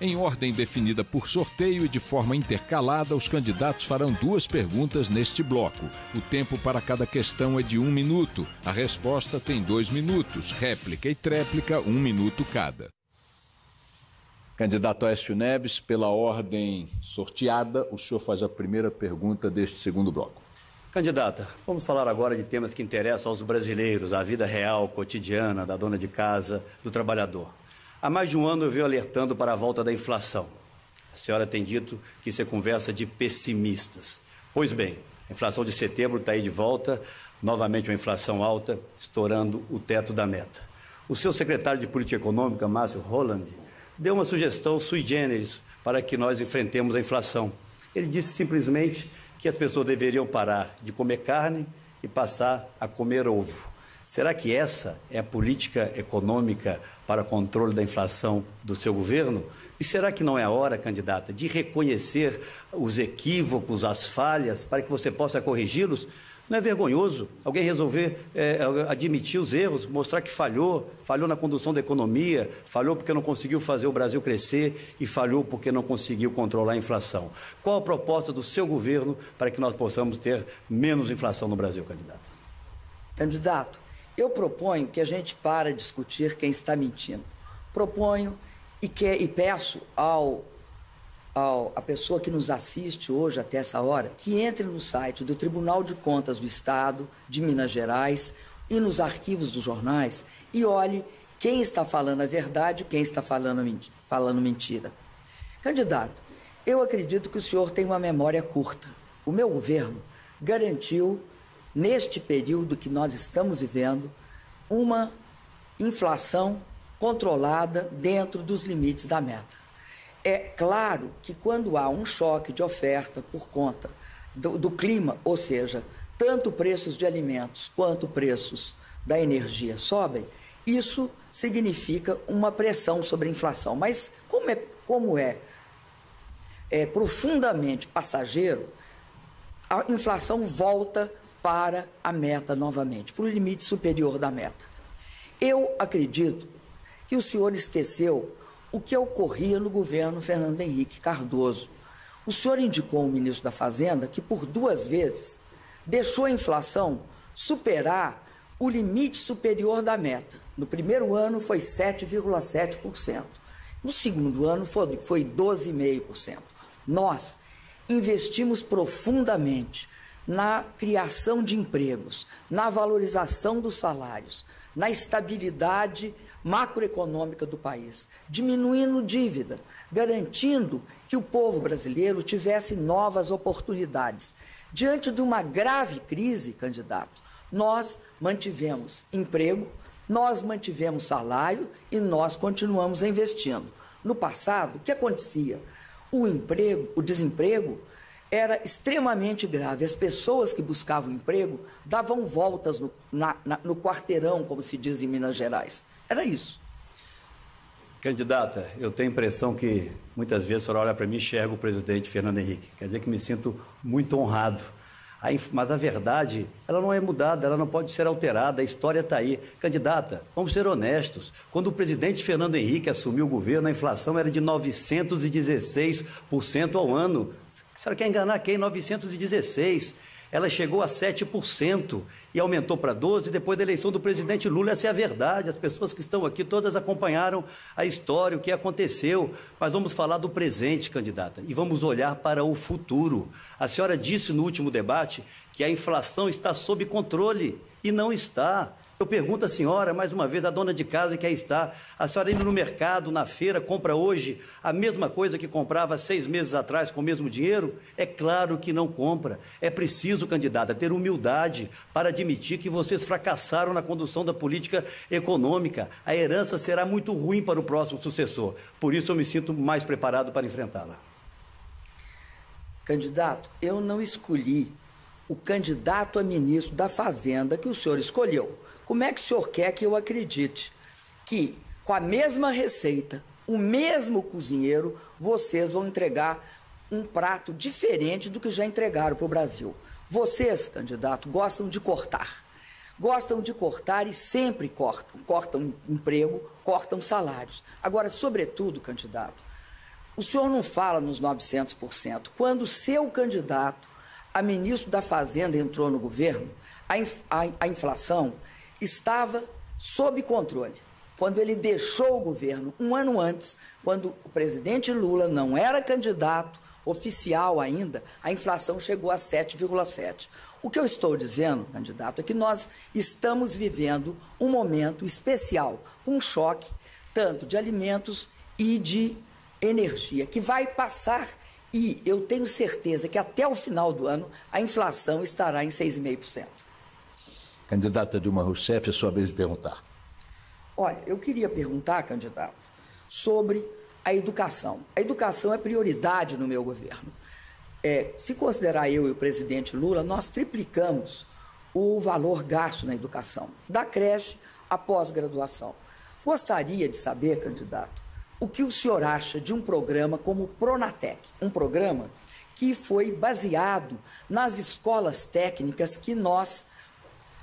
Speaker 18: Em ordem definida por sorteio e de forma intercalada, os candidatos farão 2 perguntas neste bloco. O tempo para cada questão é de 1 minuto. A resposta tem 2 minutos. Réplica e tréplica, 1 minuto cada. Candidato Aécio Neves, pela ordem sorteada, o senhor faz a primeira pergunta deste segundo bloco.
Speaker 16: Candidata, vamos falar agora de temas que interessam aos brasileiros, a vida real, cotidiana, da dona de casa, do trabalhador. Há mais de um ano eu venho alertando para a volta da inflação. A senhora tem dito que isso é conversa de pessimistas. Pois bem, a inflação de setembro está aí de volta, novamente uma inflação alta, estourando o teto da meta. O seu secretário de Política Econômica, Márcio Holland, deu uma sugestão sui generis para que nós enfrentemos a inflação. Ele disse simplesmente que as pessoas deveriam parar de comer carne e passar a comer ovo. Será que essa é a política econômica para controle da inflação do seu governo? E será que não é a hora, candidata, de reconhecer os equívocos, as falhas, para que você possa corrigi-los? Não é vergonhoso alguém resolver admitir os erros, mostrar que falhou na condução da economia, falhou porque não conseguiu fazer o Brasil crescer e falhou porque não conseguiu controlar a inflação? Qual a proposta do seu governo para que nós possamos ter menos inflação no Brasil, candidata?
Speaker 6: Candidato, eu proponho que a gente pare de discutir quem está mentindo. Proponho e peço ao a pessoa que nos assiste hoje até essa hora, que entre no site do Tribunal de Contas do Estado de Minas Gerais e nos arquivos dos jornais e olhe quem está falando a verdade e quem está falando mentira. Candidato, eu acredito que o senhor tem uma memória curta. O meu governo garantiu, neste período que nós estamos vivendo, uma inflação controlada dentro dos limites da meta. É claro que quando há um choque de oferta por conta do clima, ou seja, tanto preços de alimentos quanto preços da energia sobem, isso significa uma pressão sobre a inflação. Mas como é profundamente passageiro, a inflação volta para a meta novamente, para o limite superior da meta. Eu acredito que o senhor esqueceu o que ocorria no governo Fernando Henrique Cardoso. O senhor indicou ao ministro da Fazenda que por 2 vezes deixou a inflação superar o limite superior da meta. No primeiro ano foi 7,7%. No segundo ano foi 12,5%. Nós investimos profundamente na criação de empregos, na valorização dos salários, na estabilidade macroeconômica do país, diminuindo dívida, garantindo que o povo brasileiro tivesse novas oportunidades. Diante de uma grave crise, candidato, nós mantivemos emprego, nós mantivemos salário e nós continuamos investindo. No passado, o que acontecia? O desemprego era extremamente grave. As pessoas que buscavam emprego davam voltas no quarteirão, como se diz em Minas Gerais. Era isso.
Speaker 16: Candidata, eu tenho a impressão que muitas vezes a senhora olha para mim e enxerga o presidente Fernando Henrique. Quer dizer que me sinto muito honrado. Mas a verdade, ela não é mudada, ela não pode ser alterada, a história está aí. Candidata, vamos ser honestos. Quando o presidente Fernando Henrique assumiu o governo, a inflação era de 916% ao ano. A senhora quer enganar quem? 916%. Ela chegou a 7% e aumentou para 12% depois da eleição do presidente Lula. Essa é a verdade. As pessoas que estão aqui todas acompanharam a história, o que aconteceu. Mas vamos falar do presente, candidata, e vamos olhar para o futuro. A senhora disse no último debate que a inflação está sob controle e não está. Eu pergunto à senhora, mais uma vez, a dona de casa que aí está, a senhora indo no mercado, na feira, compra hoje a mesma coisa que comprava 6 meses atrás com o mesmo dinheiro? É claro que não compra. É preciso, candidata, ter humildade para admitir que vocês fracassaram na condução da política econômica. A herança será muito ruim para o próximo sucessor. Por isso eu me sinto mais preparado para enfrentá-la.
Speaker 6: Candidato, eu não escolhi o candidato a ministro da Fazenda que o senhor escolheu. Como é que o senhor quer que eu acredite que, com a mesma receita, o mesmo cozinheiro, vocês vão entregar um prato diferente do que já entregaram para o Brasil? Vocês, candidato, gostam de cortar. Gostam de cortar e sempre cortam. Cortam emprego, cortam salários. Agora, sobretudo, candidato, o senhor não fala nos 900%. Quando o seu candidato a ministro da Fazenda entrou no governo, a inflação estava sob controle. Quando ele deixou o governo, um ano antes, quando o presidente Lula não era candidato oficial ainda, a inflação chegou a 7,7%. O que eu estou dizendo, candidato, é que nós estamos vivendo um momento especial, um choque tanto de alimentos e de energia, que vai passar. E eu tenho certeza que até o final do ano a inflação estará em 6,5%.
Speaker 18: Candidata Dilma Rousseff, é sua vez de perguntar.
Speaker 6: Olha, eu queria perguntar, candidato, sobre a educação. A educação é prioridade no meu governo. Se considerar eu e o presidente Lula, nós triplicamos o valor gasto na educação, da creche à pós-graduação. Gostaria de saber, candidato, o que o senhor acha de um programa como o Pronatec, um programa que foi baseado nas escolas técnicas que nós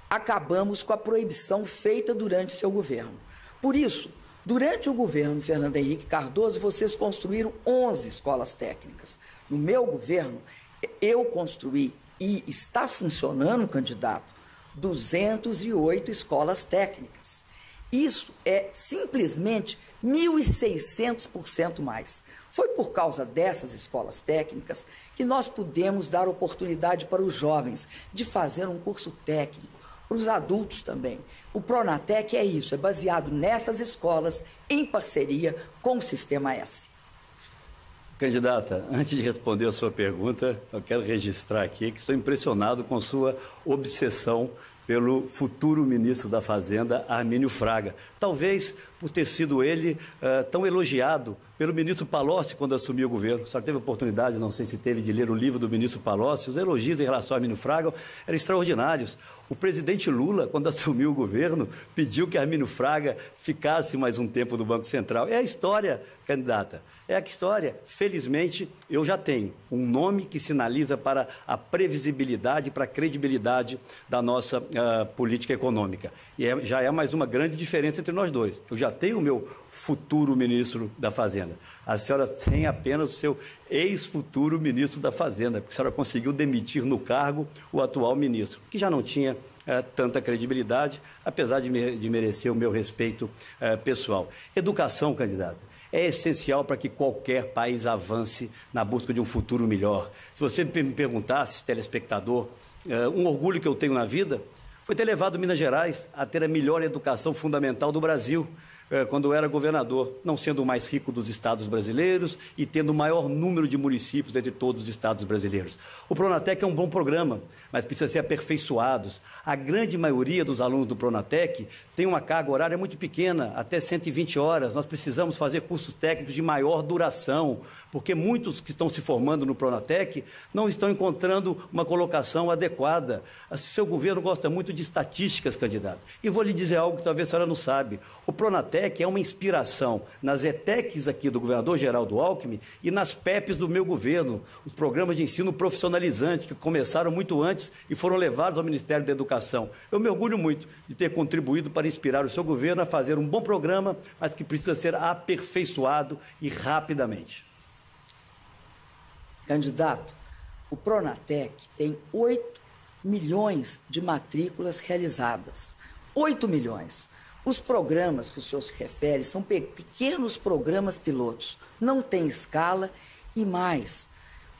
Speaker 6: acabamos com a proibição feita durante seu governo. Por isso, durante o governo Fernando Henrique Cardoso, vocês construíram 11 escolas técnicas. No meu governo, eu construí e está funcionando, candidato, 208 escolas técnicas. Isso é simplesmente 1.600% mais. Foi por causa dessas escolas técnicas que nós pudemos dar oportunidade para os jovens de fazer um curso técnico, para os adultos também. O Pronatec é isso, é baseado nessas escolas em parceria com o Sistema S.
Speaker 16: Candidata, antes de responder a sua pergunta, eu quero registrar aqui que estou impressionado com sua obsessão pelo futuro ministro da Fazenda, Armínio Fraga. Talvez por ter sido ele tão elogiado pelo ministro Palocci quando assumiu o governo. Só teve a oportunidade, não sei se teve, de ler o livro do ministro Palocci. Os elogios em relação a Armínio Fraga eram extraordinários. O presidente Lula, quando assumiu o governo, pediu que Armínio Fraga ficasse mais um tempo no Banco Central. É a história, candidata. É a história. Felizmente, eu já tenho um nome que sinaliza para a previsibilidade, para a credibilidade da nossa política econômica. E já é mais uma grande diferença entre nós dois. Eu já tenho o meu futuro ministro da Fazenda. A senhora tem apenas o seu ex-futuro ministro da Fazenda, porque a senhora conseguiu demitir no cargo o atual ministro, que já não tinha tanta credibilidade, apesar de merecer o meu respeito pessoal. Educação, candidata, é essencial para que qualquer país avance na busca de um futuro melhor. Se você me perguntasse, telespectador, um orgulho que eu tenho na vida foi ter levado Minas Gerais a ter a melhor educação fundamental do Brasil, quando eu era governador, não sendo o mais rico dos estados brasileiros e tendo o maior número de municípios entre todos os estados brasileiros. O Pronatec é um bom programa, mas precisa ser aperfeiçoado. A grande maioria dos alunos do Pronatec tem uma carga horária muito pequena, até 120 horas. Nós precisamos fazer cursos técnicos de maior duração, porque muitos que estão se formando no Pronatec não estão encontrando uma colocação adequada. O seu governo gosta muito de estatísticas, candidato. E vou lhe dizer algo que talvez a senhora não sabe. O Pronatec é uma inspiração nas ETECs aqui do governador Geraldo Alckmin e nas PEPs do meu governo, os programas de ensino profissionalizante, que começaram muito antes e foram levados ao Ministério da Educação. Eu me orgulho muito de ter contribuído para inspirar o seu governo a fazer um bom programa, mas que precisa ser aperfeiçoado e rapidamente.
Speaker 6: Candidato, o Pronatec tem 8 milhões de matrículas realizadas. 8 milhões. Os programas que o senhor se refere são pequenos programas pilotos. Não tem escala e mais.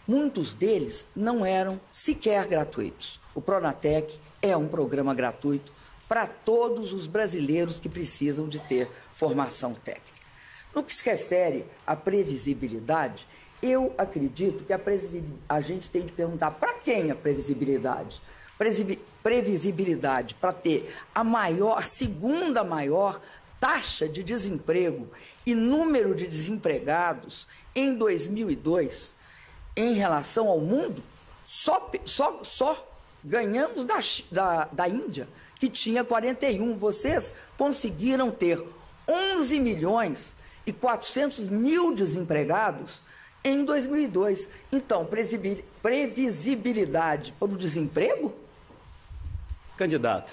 Speaker 6: Muitos deles não eram sequer gratuitos. O Pronatec é um programa gratuito para todos os brasileiros que precisam de ter formação técnica. No que se refere à previsibilidade, eu acredito que a gente tem de perguntar para quem a previsibilidade? Previsibilidade para ter a segunda maior taxa de desemprego e número de desempregados em 2002 em relação ao mundo, só ganhamos da Índia, que tinha 41. Vocês conseguiram ter 11 milhões e 400 mil desempregados em 2002. Então, previsibilidade para o desemprego?
Speaker 16: Candidata,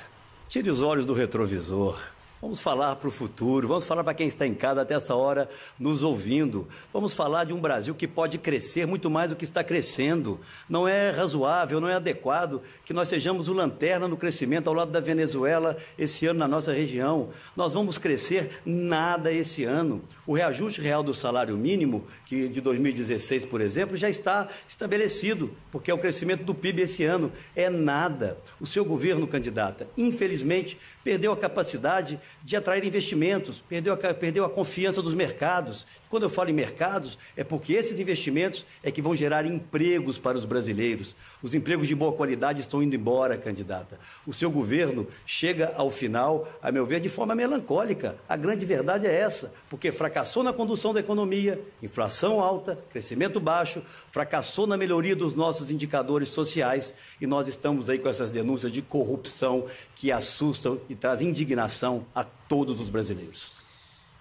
Speaker 16: tire os olhos do retrovisor. Vamos falar para o futuro, vamos falar para quem está em casa até essa hora nos ouvindo. Vamos falar de um Brasil que pode crescer muito mais do que está crescendo. Não é razoável, não é adequado que nós sejamos o lanterna no crescimento ao lado da Venezuela esse ano na nossa região. Nós vamos crescer nada esse ano. O reajuste real do salário mínimo, que de 2016, por exemplo, já está estabelecido, porque é o crescimento do PIB esse ano. É nada. O seu governo, candidata, infelizmente, perdeu a capacidade de atrair investimentos, perdeu a confiança dos mercados. Quando eu falo em mercados, é porque esses investimentos é que vão gerar empregos para os brasileiros. Os empregos de boa qualidade estão indo embora, candidata. O seu governo chega ao final, a meu ver, de forma melancólica. A grande verdade é essa, porque fracassou na condução da economia, inflação alta, crescimento baixo, fracassou na melhoria dos nossos indicadores sociais e nós estamos aí com essas denúncias de corrupção que assustam e trazem indignação a todos os brasileiros.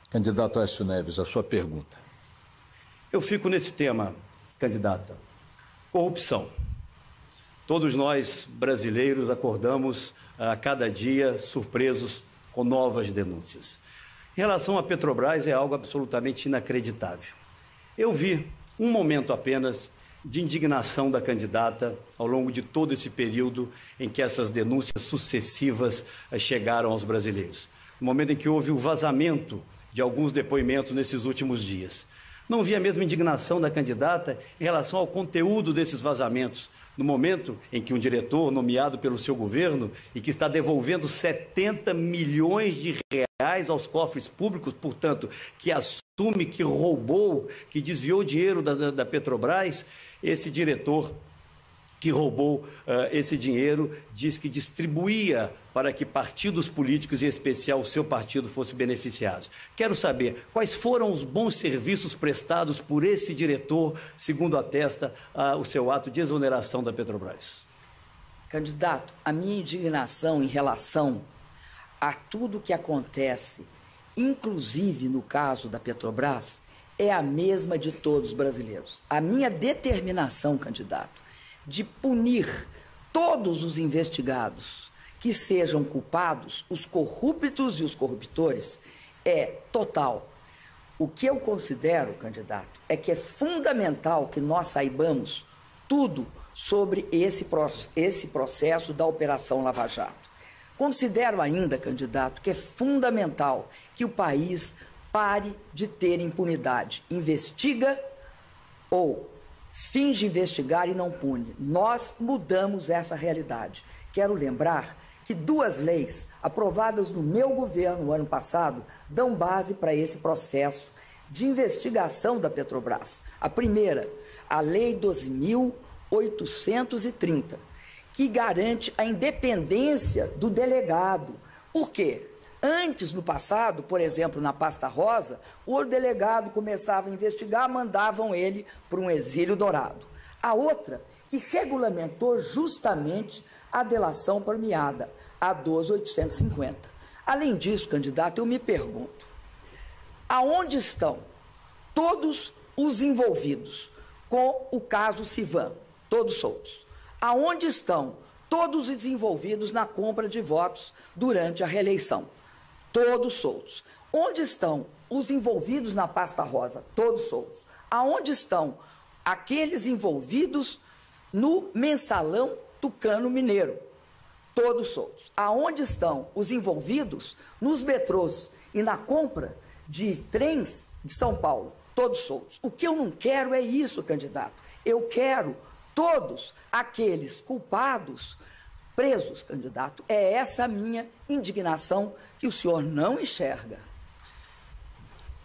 Speaker 18: Candidato Aécio Neves, a sua pergunta.
Speaker 16: Eu fico nesse tema, candidata. Corrupção. Todos nós, brasileiros, acordamos a cada dia surpresos com novas denúncias. Em relação à Petrobras, é algo absolutamente inacreditável. Eu vi um momento apenas de indignação da candidata ao longo de todo esse período em que essas denúncias sucessivas chegaram aos brasileiros. no momento em que houve o vazamento de alguns depoimentos nesses últimos dias. Não vi a mesma indignação da candidata em relação ao conteúdo desses vazamentos, no momento em que um diretor nomeado pelo seu governo e que está devolvendo 70 milhões de reais aos cofres públicos, portanto, que assume que roubou, que desviou dinheiro da Petrobras, esse diretor que roubou esse dinheiro, diz que distribuía para que partidos políticos, em especial o seu partido, fossem beneficiados. Quero saber quais foram os bons serviços prestados por esse diretor, segundo atesta o seu ato de exoneração da Petrobras.
Speaker 6: Candidato, a minha indignação em relação a tudo que acontece, inclusive no caso da Petrobras, é a mesma de todos os brasileiros. A minha determinação, candidato, de punir todos os investigados que sejam culpados, os corruptos e os corruptores, é total. O que eu considero, candidato, é que é fundamental que nós saibamos tudo sobre esse processo da Operação Lava Jato. Considero ainda, candidato, que é fundamental que o país pare de ter impunidade. Investiga ou finge investigar e não pune. Nós mudamos essa realidade. Quero lembrar que 2 leis aprovadas no meu governo no ano passado dão base para esse processo de investigação da Petrobras. A primeira, a Lei 12.830, que garante a independência do delegado. Por quê? Antes, no passado, por exemplo, na pasta rosa, o delegado começava a investigar, mandavam ele para um exílio dourado. A outra, que regulamentou justamente a delação premiada, a 12.850. Além disso, candidato, eu me pergunto, aonde estão todos os envolvidos com o caso Civan, todos soltos? Aonde estão todos os envolvidos na compra de votos durante a reeleição? Todos soltos. Onde estão os envolvidos na pasta rosa? Todos soltos. Aonde estão aqueles envolvidos no mensalão Tucano Mineiro? Todos soltos. Aonde estão os envolvidos nos metrôs e na compra de trens de São Paulo? Todos soltos. O que eu não quero é isso, candidato. Eu quero todos aqueles culpados presos, candidato. É essa a minha indignação que o senhor não enxerga.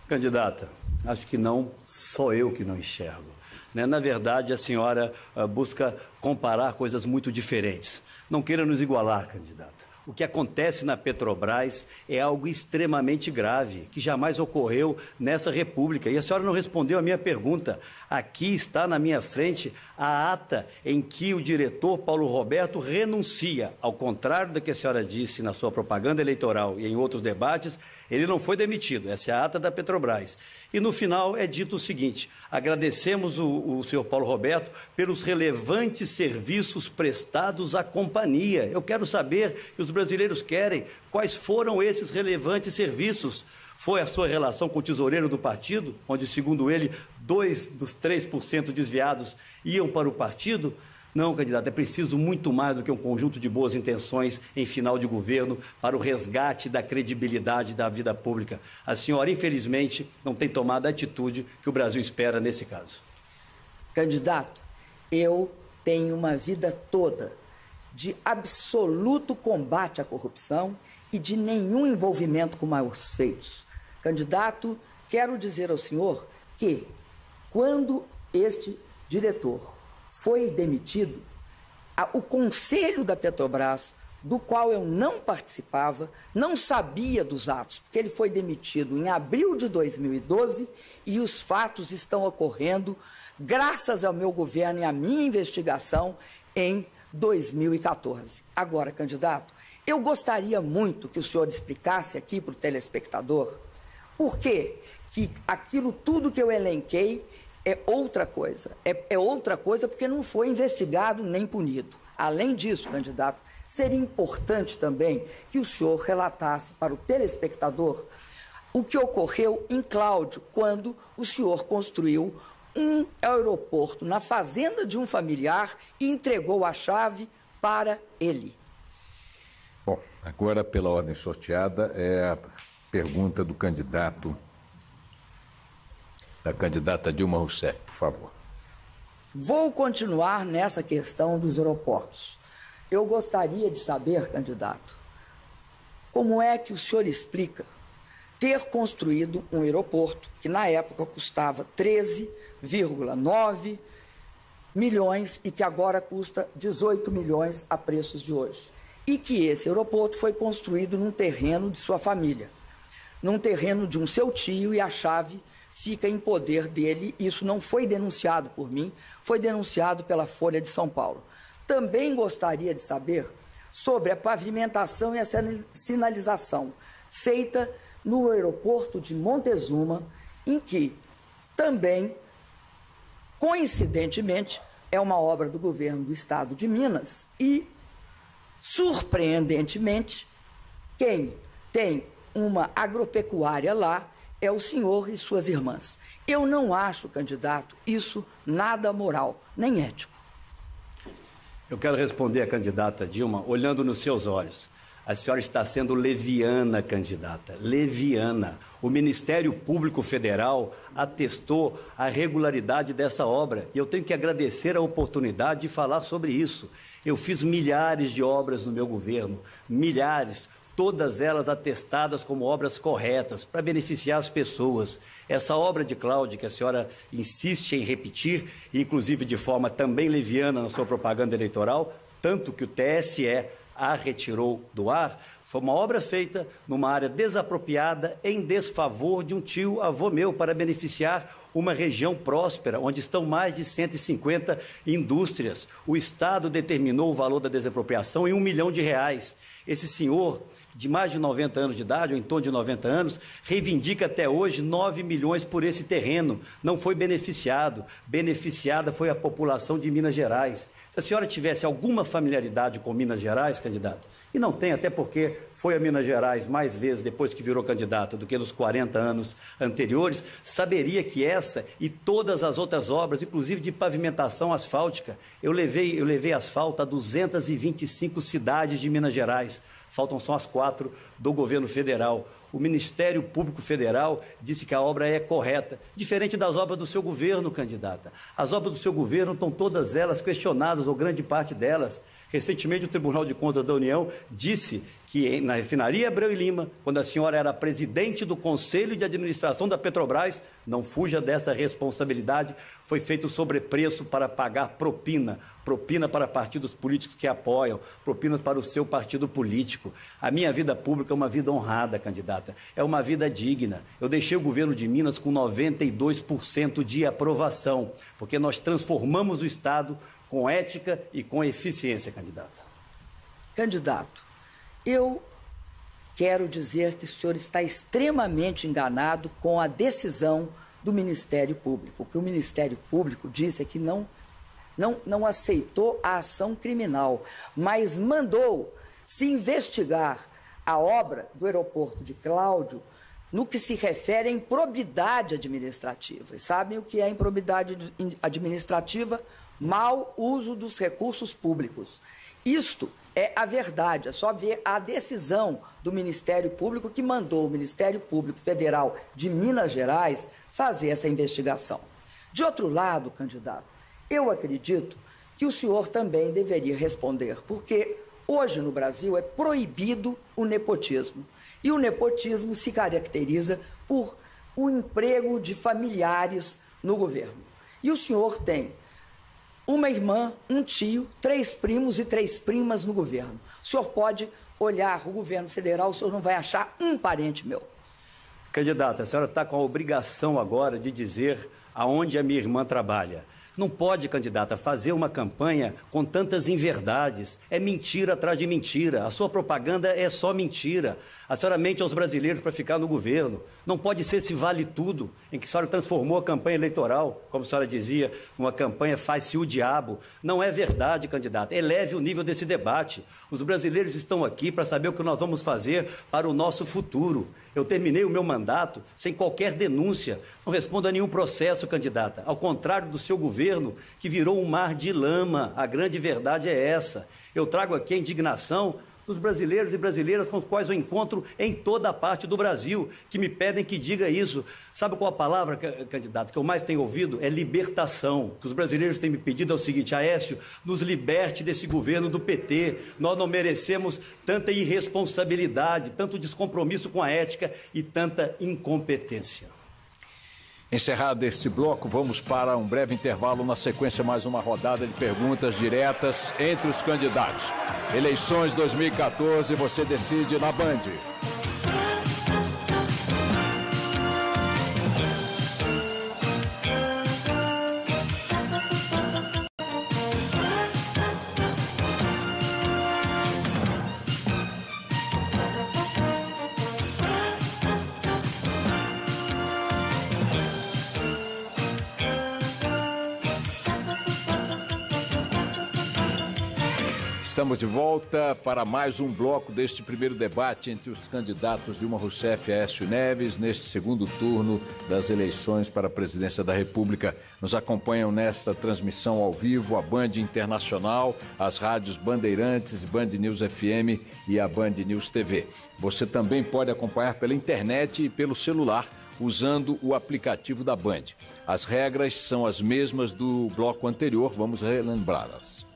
Speaker 16: Candidata, acho que não sou eu que não enxergo. Na verdade, a senhora busca comparar coisas muito diferentes. Não queira nos igualar, candidata. O que acontece na Petrobras é algo extremamente grave, que jamais ocorreu nessa República. E a senhora não respondeu a minha pergunta. Aqui está na minha frente a ata em que o diretor Paulo Roberto renuncia. Ao contrário do que a senhora disse na sua propaganda eleitoral e em outros debates, ele não foi demitido. Essa é a ata da Petrobras. E no final é dito o seguinte: agradecemos o senhor Paulo Roberto pelos relevantes serviços prestados à companhia. Eu quero saber, e os brasileiros querem, quais foram esses relevantes serviços. Foi a sua relação com o tesoureiro do partido, onde, segundo ele, 2 dos 3% desviados iam para o partido? Não, candidato, é preciso muito mais do que um conjunto de boas intenções em final de governo para o resgate da credibilidade da vida pública. A senhora, infelizmente, não tem tomado a atitude que o Brasil espera nesse caso.
Speaker 6: Candidato, eu tenho uma vida toda de absoluto combate à corrupção e de nenhum envolvimento com maus feitos. Candidato, quero dizer ao senhor que, quando este diretor foi demitido, o Conselho da Petrobras, do qual eu não participava, não sabia dos atos, porque ele foi demitido em abril de 2012 e os fatos estão ocorrendo graças ao meu governo e à minha investigação em 2014. Agora, candidato, eu gostaria muito que o senhor explicasse aqui para o telespectador por que aquilo tudo que eu elenquei é outra coisa. É outra coisa porque não foi investigado nem punido. Além disso, candidato, seria importante também que o senhor relatasse para o telespectador o que ocorreu em Cláudio, quando o senhor construiu um aeroporto na fazenda de um familiar e entregou a chave para ele.
Speaker 18: Bom, agora pela ordem sorteada é a pergunta da candidata Dilma Rousseff, por favor.
Speaker 6: Vou continuar nessa questão dos aeroportos. Eu gostaria de saber, candidato, como é que o senhor explica ter construído um aeroporto que na época custava 13,9 milhões e que agora custa 18 milhões a preços de hoje. E que esse aeroporto foi construído num terreno de sua família, num terreno de um seu tio, e a chave fica em poder dele. Isso não foi denunciado por mim, foi denunciado pela Folha de São Paulo. Também gostaria de saber sobre a pavimentação e a sinalização feita no aeroporto de Montezuma, em que também, coincidentemente, é uma obra do governo do estado de Minas e, surpreendentemente, quem tem uma agropecuária lá é o senhor e suas irmãs. Eu não acho, candidato, isso nada moral, nem ético.
Speaker 16: Eu quero responder à candidata Dilma olhando nos seus olhos. A senhora está sendo leviana, candidata, leviana. O Ministério Público Federal atestou a regularidade dessa obra e eu tenho que agradecer a oportunidade de falar sobre isso. Eu fiz milhares de obras no meu governo, milhares, todas elas atestadas como obras corretas para beneficiar as pessoas. Essa obra de Cláudio, que a senhora insiste em repetir, inclusive de forma também leviana na sua propaganda eleitoral, tanto que o TSE a retirou do ar, foi uma obra feita numa área desapropriada em desfavor de um tio-avô meu para beneficiar uma região próspera, onde estão mais de 150 indústrias. O Estado determinou o valor da desapropriação em R$1 milhão. Esse senhor, de mais de 90 anos de idade, ou em torno de 90 anos, reivindica até hoje 9 milhões por esse terreno. Não foi beneficiado. Beneficiada foi a população de Minas Gerais. Se a senhora tivesse alguma familiaridade com Minas Gerais, candidato, e não tem, até porque foi a Minas Gerais mais vezes depois que virou candidata do que nos 40 anos anteriores, saberia que essa e todas as outras obras, inclusive de pavimentação asfáltica, eu levei asfalto a 225 cidades de Minas Gerais. Faltam só as 4 do governo federal. O Ministério Público Federal disse que a obra é correta, diferente das obras do seu governo, candidata. As obras do seu governo estão todas elas questionadas, ou grande parte delas. Recentemente, o Tribunal de Contas da União disse que na refinaria Abreu e Lima, quando a senhora era presidente do Conselho de Administração da Petrobras, não fuja dessa responsabilidade, foi feito sobrepreço para pagar propina para partidos políticos que apoiam, propina para o seu partido político. A minha vida pública é uma vida honrada, candidata, é uma vida digna. Eu deixei o governo de Minas com 92% de aprovação, porque nós transformamos o Estado com ética e com eficiência, candidata.
Speaker 6: Candidato, eu quero dizer que o senhor está extremamente enganado com a decisão do Ministério Público. O que o Ministério Público disse é que não aceitou a ação criminal, mas mandou se investigar a obra do aeroporto de Cláudio no que se refere à improbidade administrativa. E sabem o que é improbidade administrativa? Mau uso dos recursos públicos. Isto é a verdade, é só ver a decisão do Ministério Público que mandou o Ministério Público Federal de Minas Gerais fazer essa investigação. De outro lado, candidato, eu acredito que o senhor também deveria responder, porque hoje no Brasil é proibido o nepotismo. E o nepotismo se caracteriza por o emprego de familiares no governo. E o senhor tem uma irmã, um tio, 3 primos e 3 primas no governo. O senhor pode olhar o governo federal, o senhor não vai achar um parente meu.
Speaker 16: Candidato, a senhora está com a obrigação agora de dizer aonde a minha irmã trabalha. Não pode, candidata, fazer uma campanha com tantas inverdades. É mentira atrás de mentira. A sua propaganda é só mentira. A senhora mente aos brasileiros para ficar no governo. Não pode ser esse vale tudo, em que a senhora transformou a campanha eleitoral, como a senhora dizia, uma campanha faz-se o diabo. Não é verdade, candidata. Eleve o nível desse debate. Os brasileiros estão aqui para saber o que nós vamos fazer para o nosso futuro. Eu terminei o meu mandato sem qualquer denúncia. Não respondo a nenhum processo, candidata. Ao contrário do seu governo, que virou um mar de lama. A grande verdade é essa. Eu trago aqui a indignação dos brasileiros e brasileiras com os quais eu encontro em toda a parte do Brasil, que me pedem que diga isso. Sabe qual a palavra, candidato, que eu mais tenho ouvido? É libertação. O que os brasileiros têm me pedido é o seguinte: Aécio, nos liberte desse governo do PT. Nós não merecemos tanta irresponsabilidade, tanto descompromisso com a ética e tanta incompetência.
Speaker 18: Encerrado este bloco, vamos para um breve intervalo. Na sequência, mais uma rodada de perguntas diretas entre os candidatos. Eleições 2014, você decide na Band. Estamos de volta para mais um bloco deste primeiro debate entre os candidatos Dilma Rousseff e Aécio Neves neste segundo turno das eleições para a presidência da República. Nos acompanham nesta transmissão ao vivo a Band Internacional, as rádios Bandeirantes, Band News FM e a Band News TV. Você também pode acompanhar pela internet e pelo celular, usando o aplicativo da Band. As regras são as mesmas do bloco anterior, vamos relembrá-las.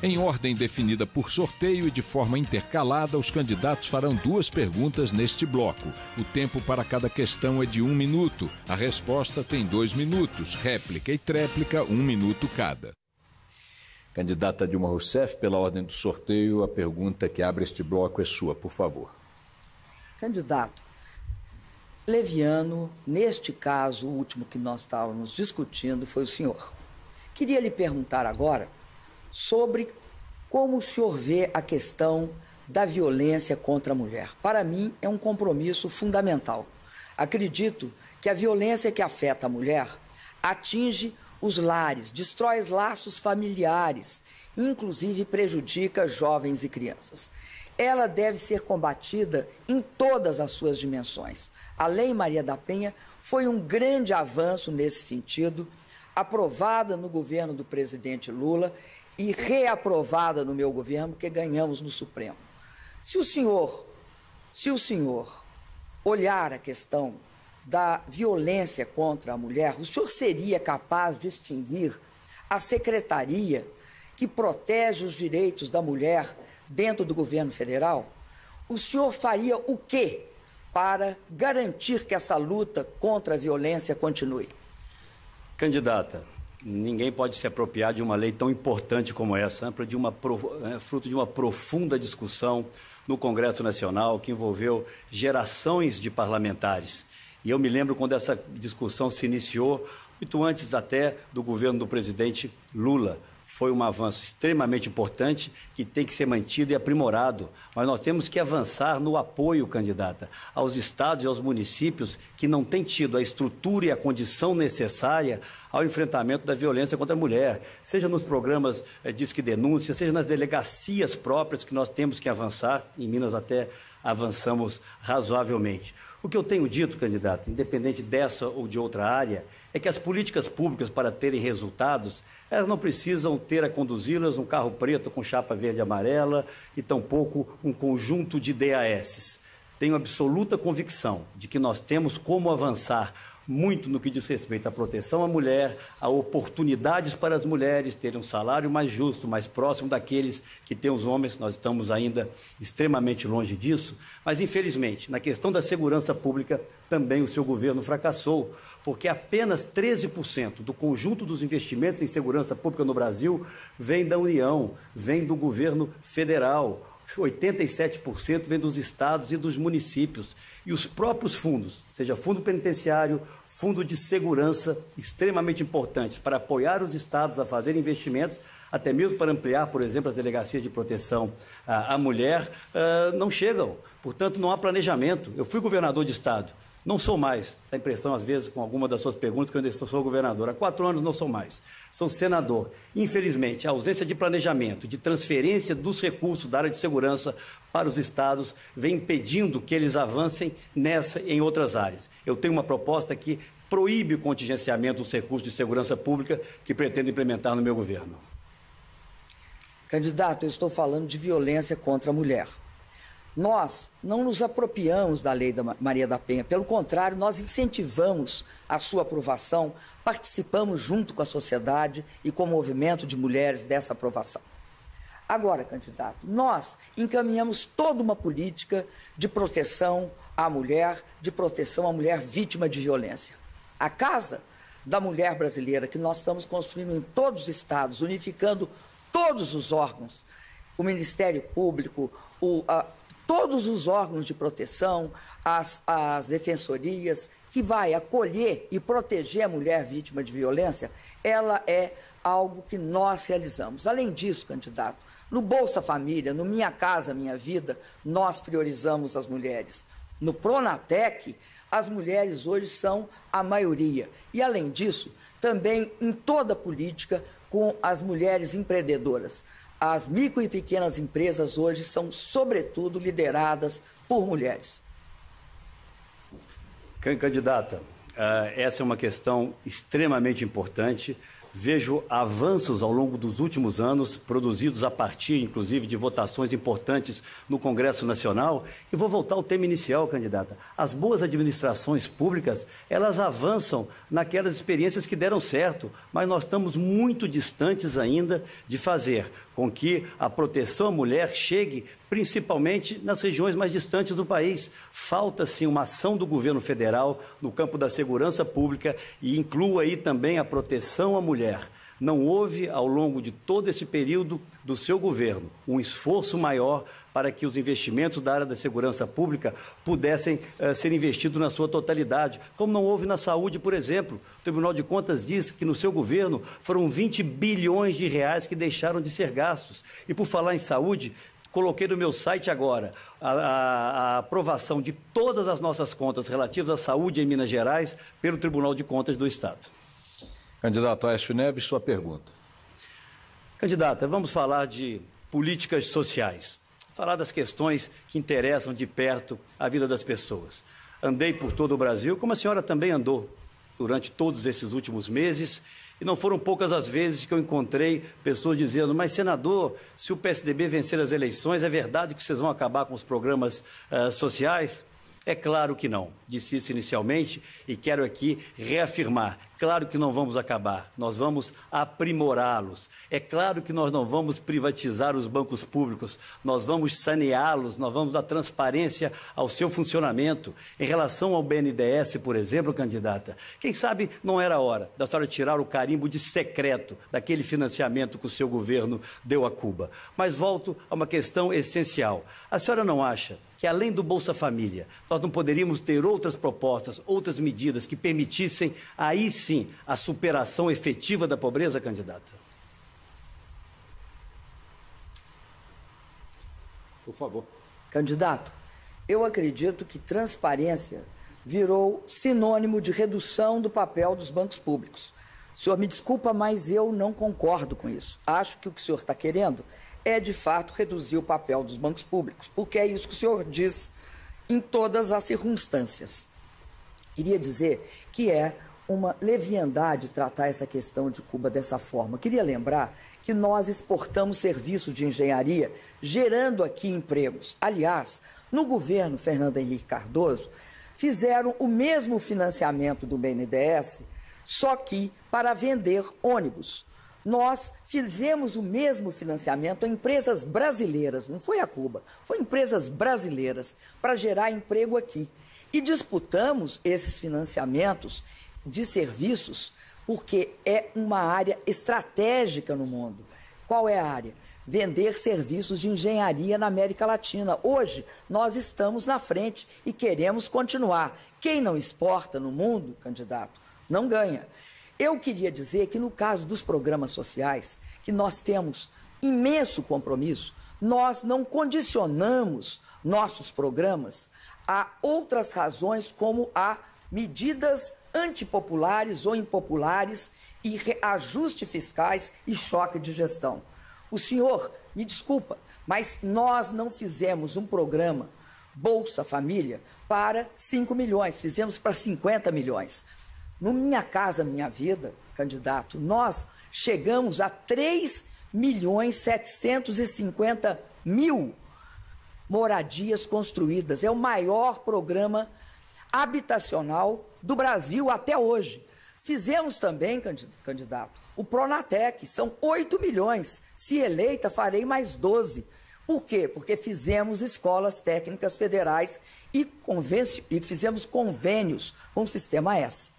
Speaker 18: Em ordem definida por sorteio e de forma intercalada, os candidatos farão 2 perguntas neste bloco. O tempo para cada questão é de 1 minuto. A resposta tem 2 minutos. Réplica e tréplica, 1 minuto cada. Candidata Dilma Rousseff, pela ordem do sorteio, a pergunta que abre este bloco é sua, por favor.
Speaker 6: Candidato, leviano, neste caso, o último que nós estávamos discutindo foi o senhor. Queria lhe perguntar agora sobre como o senhor vê a questão da violência contra a mulher. Para mim, é um compromisso fundamental. Acredito que a violência que afeta a mulher atinge os lares, destrói os laços familiares, inclusive prejudica jovens e crianças. Ela deve ser combatida em todas as suas dimensões. A Lei Maria da Penha foi um grande avanço nesse sentido, aprovada no governo do presidente Lula e reaprovada no meu governo, porque ganhamos no Supremo. Se o senhor olhar a questão da violência contra a mulher, o senhor seria capaz de extinguir a secretaria que protege os direitos da mulher dentro do governo federal? O senhor faria o quê para garantir que essa luta contra a violência continue?
Speaker 16: Candidata, ninguém pode se apropriar de uma lei tão importante como essa, fruto de uma profunda discussão no Congresso Nacional, que envolveu gerações de parlamentares. E eu me lembro quando essa discussão se iniciou, muito antes até do governo do presidente Lula. Foi um avanço extremamente importante que tem que ser mantido e aprimorado. Mas nós temos que avançar no apoio, candidata, aos estados e aos municípios que não têm tido a estrutura e a condição necessária ao enfrentamento da violência contra a mulher, seja nos programas Disque Denúncia, seja nas delegacias próprias que nós temos que avançar. Em Minas até avançamos razoavelmente. O que eu tenho dito, candidato, independente dessa ou de outra área, é que as políticas públicas, para terem resultados, elas não precisam ter a conduzi-las um carro preto com chapa verde e amarela e tampouco um conjunto de DASs. Tenho absoluta convicção de que nós temos como avançar muito no que diz respeito à proteção à mulher, a oportunidades para as mulheres terem um salário mais justo, mais próximo daqueles que têm os homens. Nós estamos ainda extremamente longe disso, mas infelizmente, na questão da segurança pública, também o seu governo fracassou, porque apenas 13% do conjunto dos investimentos em segurança pública no Brasil vem da União, vem do governo federal. 87% vem dos estados e dos municípios. E os próprios fundos, seja fundo penitenciário, fundo de segurança, extremamente importantes para apoiar os estados a fazer investimentos, até mesmo para ampliar, por exemplo, as delegacias de proteção à mulher, não chegam. Portanto, não há planejamento. Eu fui governador de estado. Não sou mais, dá a impressão às vezes com alguma das suas perguntas que eu ainda sou governador. Há 4 anos não sou mais, sou senador. Infelizmente, a ausência de planejamento, de transferência dos recursos da área de segurança para os estados vem impedindo que eles avancem nessa e em outras áreas. Eu tenho uma proposta que proíbe o contingenciamento dos recursos de segurança pública que pretendo implementar no meu governo.
Speaker 6: Candidato, eu estou falando de violência contra a mulher. Nós não nos apropriamos da lei da Maria da Penha, pelo contrário, nós incentivamos a sua aprovação, participamos junto com a sociedade e com o movimento de mulheres dessa aprovação. Agora, candidato, nós encaminhamos toda uma política de proteção à mulher, de proteção à mulher vítima de violência. A Casa da Mulher Brasileira, que nós estamos construindo em todos os estados, unificando todos os órgãos, o Ministério Público, todos os órgãos de proteção, as defensorias, que vai acolher e proteger a mulher vítima de violência, ela é algo que nós realizamos. Além disso, candidato, no Bolsa Família, no Minha Casa Minha Vida, nós priorizamos as mulheres. No Pronatec, as mulheres hoje são a maioria. E, além disso, também em toda a política com as mulheres empreendedoras. As micro e pequenas empresas hoje são, sobretudo, lideradas por mulheres.
Speaker 16: Candidata, essa é uma questão extremamente importante. Vejo avanços ao longo dos últimos anos, produzidos a partir, inclusive, de votações importantes no Congresso Nacional. E vou voltar ao tema inicial, candidata. As boas administrações públicas, elas avançam naquelas experiências que deram certo, mas nós estamos muito distantes ainda de fazer com que a proteção à mulher chegue principalmente nas regiões mais distantes do país. Falta, sim, uma ação do governo federal no campo da segurança pública e inclua aí também a proteção à mulher. Não houve, ao longo de todo esse período do seu governo, um esforço maior para que os investimentos da área da segurança pública pudessem ser investidos na sua totalidade, como não houve na saúde, por exemplo. O Tribunal de Contas diz que no seu governo foram 20 bilhões de reais que deixaram de ser gastos. E por falar em saúde, coloquei no meu site agora a aprovação de todas as nossas contas relativas à saúde em Minas Gerais pelo Tribunal de Contas do Estado.
Speaker 18: Candidato Aécio Neves, sua pergunta.
Speaker 16: Candidata, vamos falar de políticas sociais, falar das questões que interessam de perto a vida das pessoas. Andei por todo o Brasil, como a senhora também andou durante todos esses últimos meses, e não foram poucas as vezes que eu encontrei pessoas dizendo: mas, senador, se o PSDB vencer as eleições, é verdade que vocês vão acabar com os programas sociais? É claro que não. Disse isso inicialmente e quero aqui reafirmar. Claro que não vamos acabar, nós vamos aprimorá-los. É claro que nós não vamos privatizar os bancos públicos, nós vamos saneá-los, nós vamos dar transparência ao seu funcionamento. Em relação ao BNDES, por exemplo, candidata, quem sabe não era a hora da senhora tirar o carimbo de secreto daquele financiamento que o seu governo deu a Cuba. Mas volto a uma questão essencial. A senhora não acha que, além do Bolsa Família, nós não poderíamos ter outras propostas, outras medidas que permitissem, aí sim, a superação efetiva da pobreza, candidata?
Speaker 18: Por favor.
Speaker 6: Candidato, eu acredito que transparência virou sinônimo de redução do papel dos bancos públicos. O senhor me desculpa, mas eu não concordo com isso. Acho que o que o senhor está querendo é, de fato, reduzir o papel dos bancos públicos, porque é isso que o senhor diz em todas as circunstâncias. Queria dizer que é uma leviandade tratar essa questão de Cuba dessa forma. Queria lembrar que nós exportamos serviços de engenharia, gerando aqui empregos. Aliás, no governo Fernando Henrique Cardoso, fizeram o mesmo financiamento do BNDES, só que para vender ônibus. Nós fizemos o mesmo financiamento a empresas brasileiras, não foi a Cuba, foi empresas brasileiras, para gerar emprego aqui. E disputamos esses financiamentos de serviços porque é uma área estratégica no mundo. Qual é a área? Vender serviços de engenharia na América Latina. Hoje, nós estamos na frente e queremos continuar. Quem não exporta no mundo, candidato, não ganha. Eu queria dizer que, no caso dos programas sociais, que nós temos imenso compromisso, nós não condicionamos nossos programas a outras razões, como a medidas antipopulares ou impopulares e reajuste fiscais e choque de gestão. O senhor, me desculpa, mas nós não fizemos um programa Bolsa Família para 5 milhões, fizemos para 50 milhões. No Minha Casa Minha Vida, candidato, nós chegamos a 3.750.000 moradias construídas. É o maior programa habitacional do Brasil até hoje. Fizemos também, candidato, o Pronatec, são 8 milhões. Se eleita, farei mais 12. Por quê? Porque fizemos escolas técnicas federais e fizemos convênios com o Sistema S.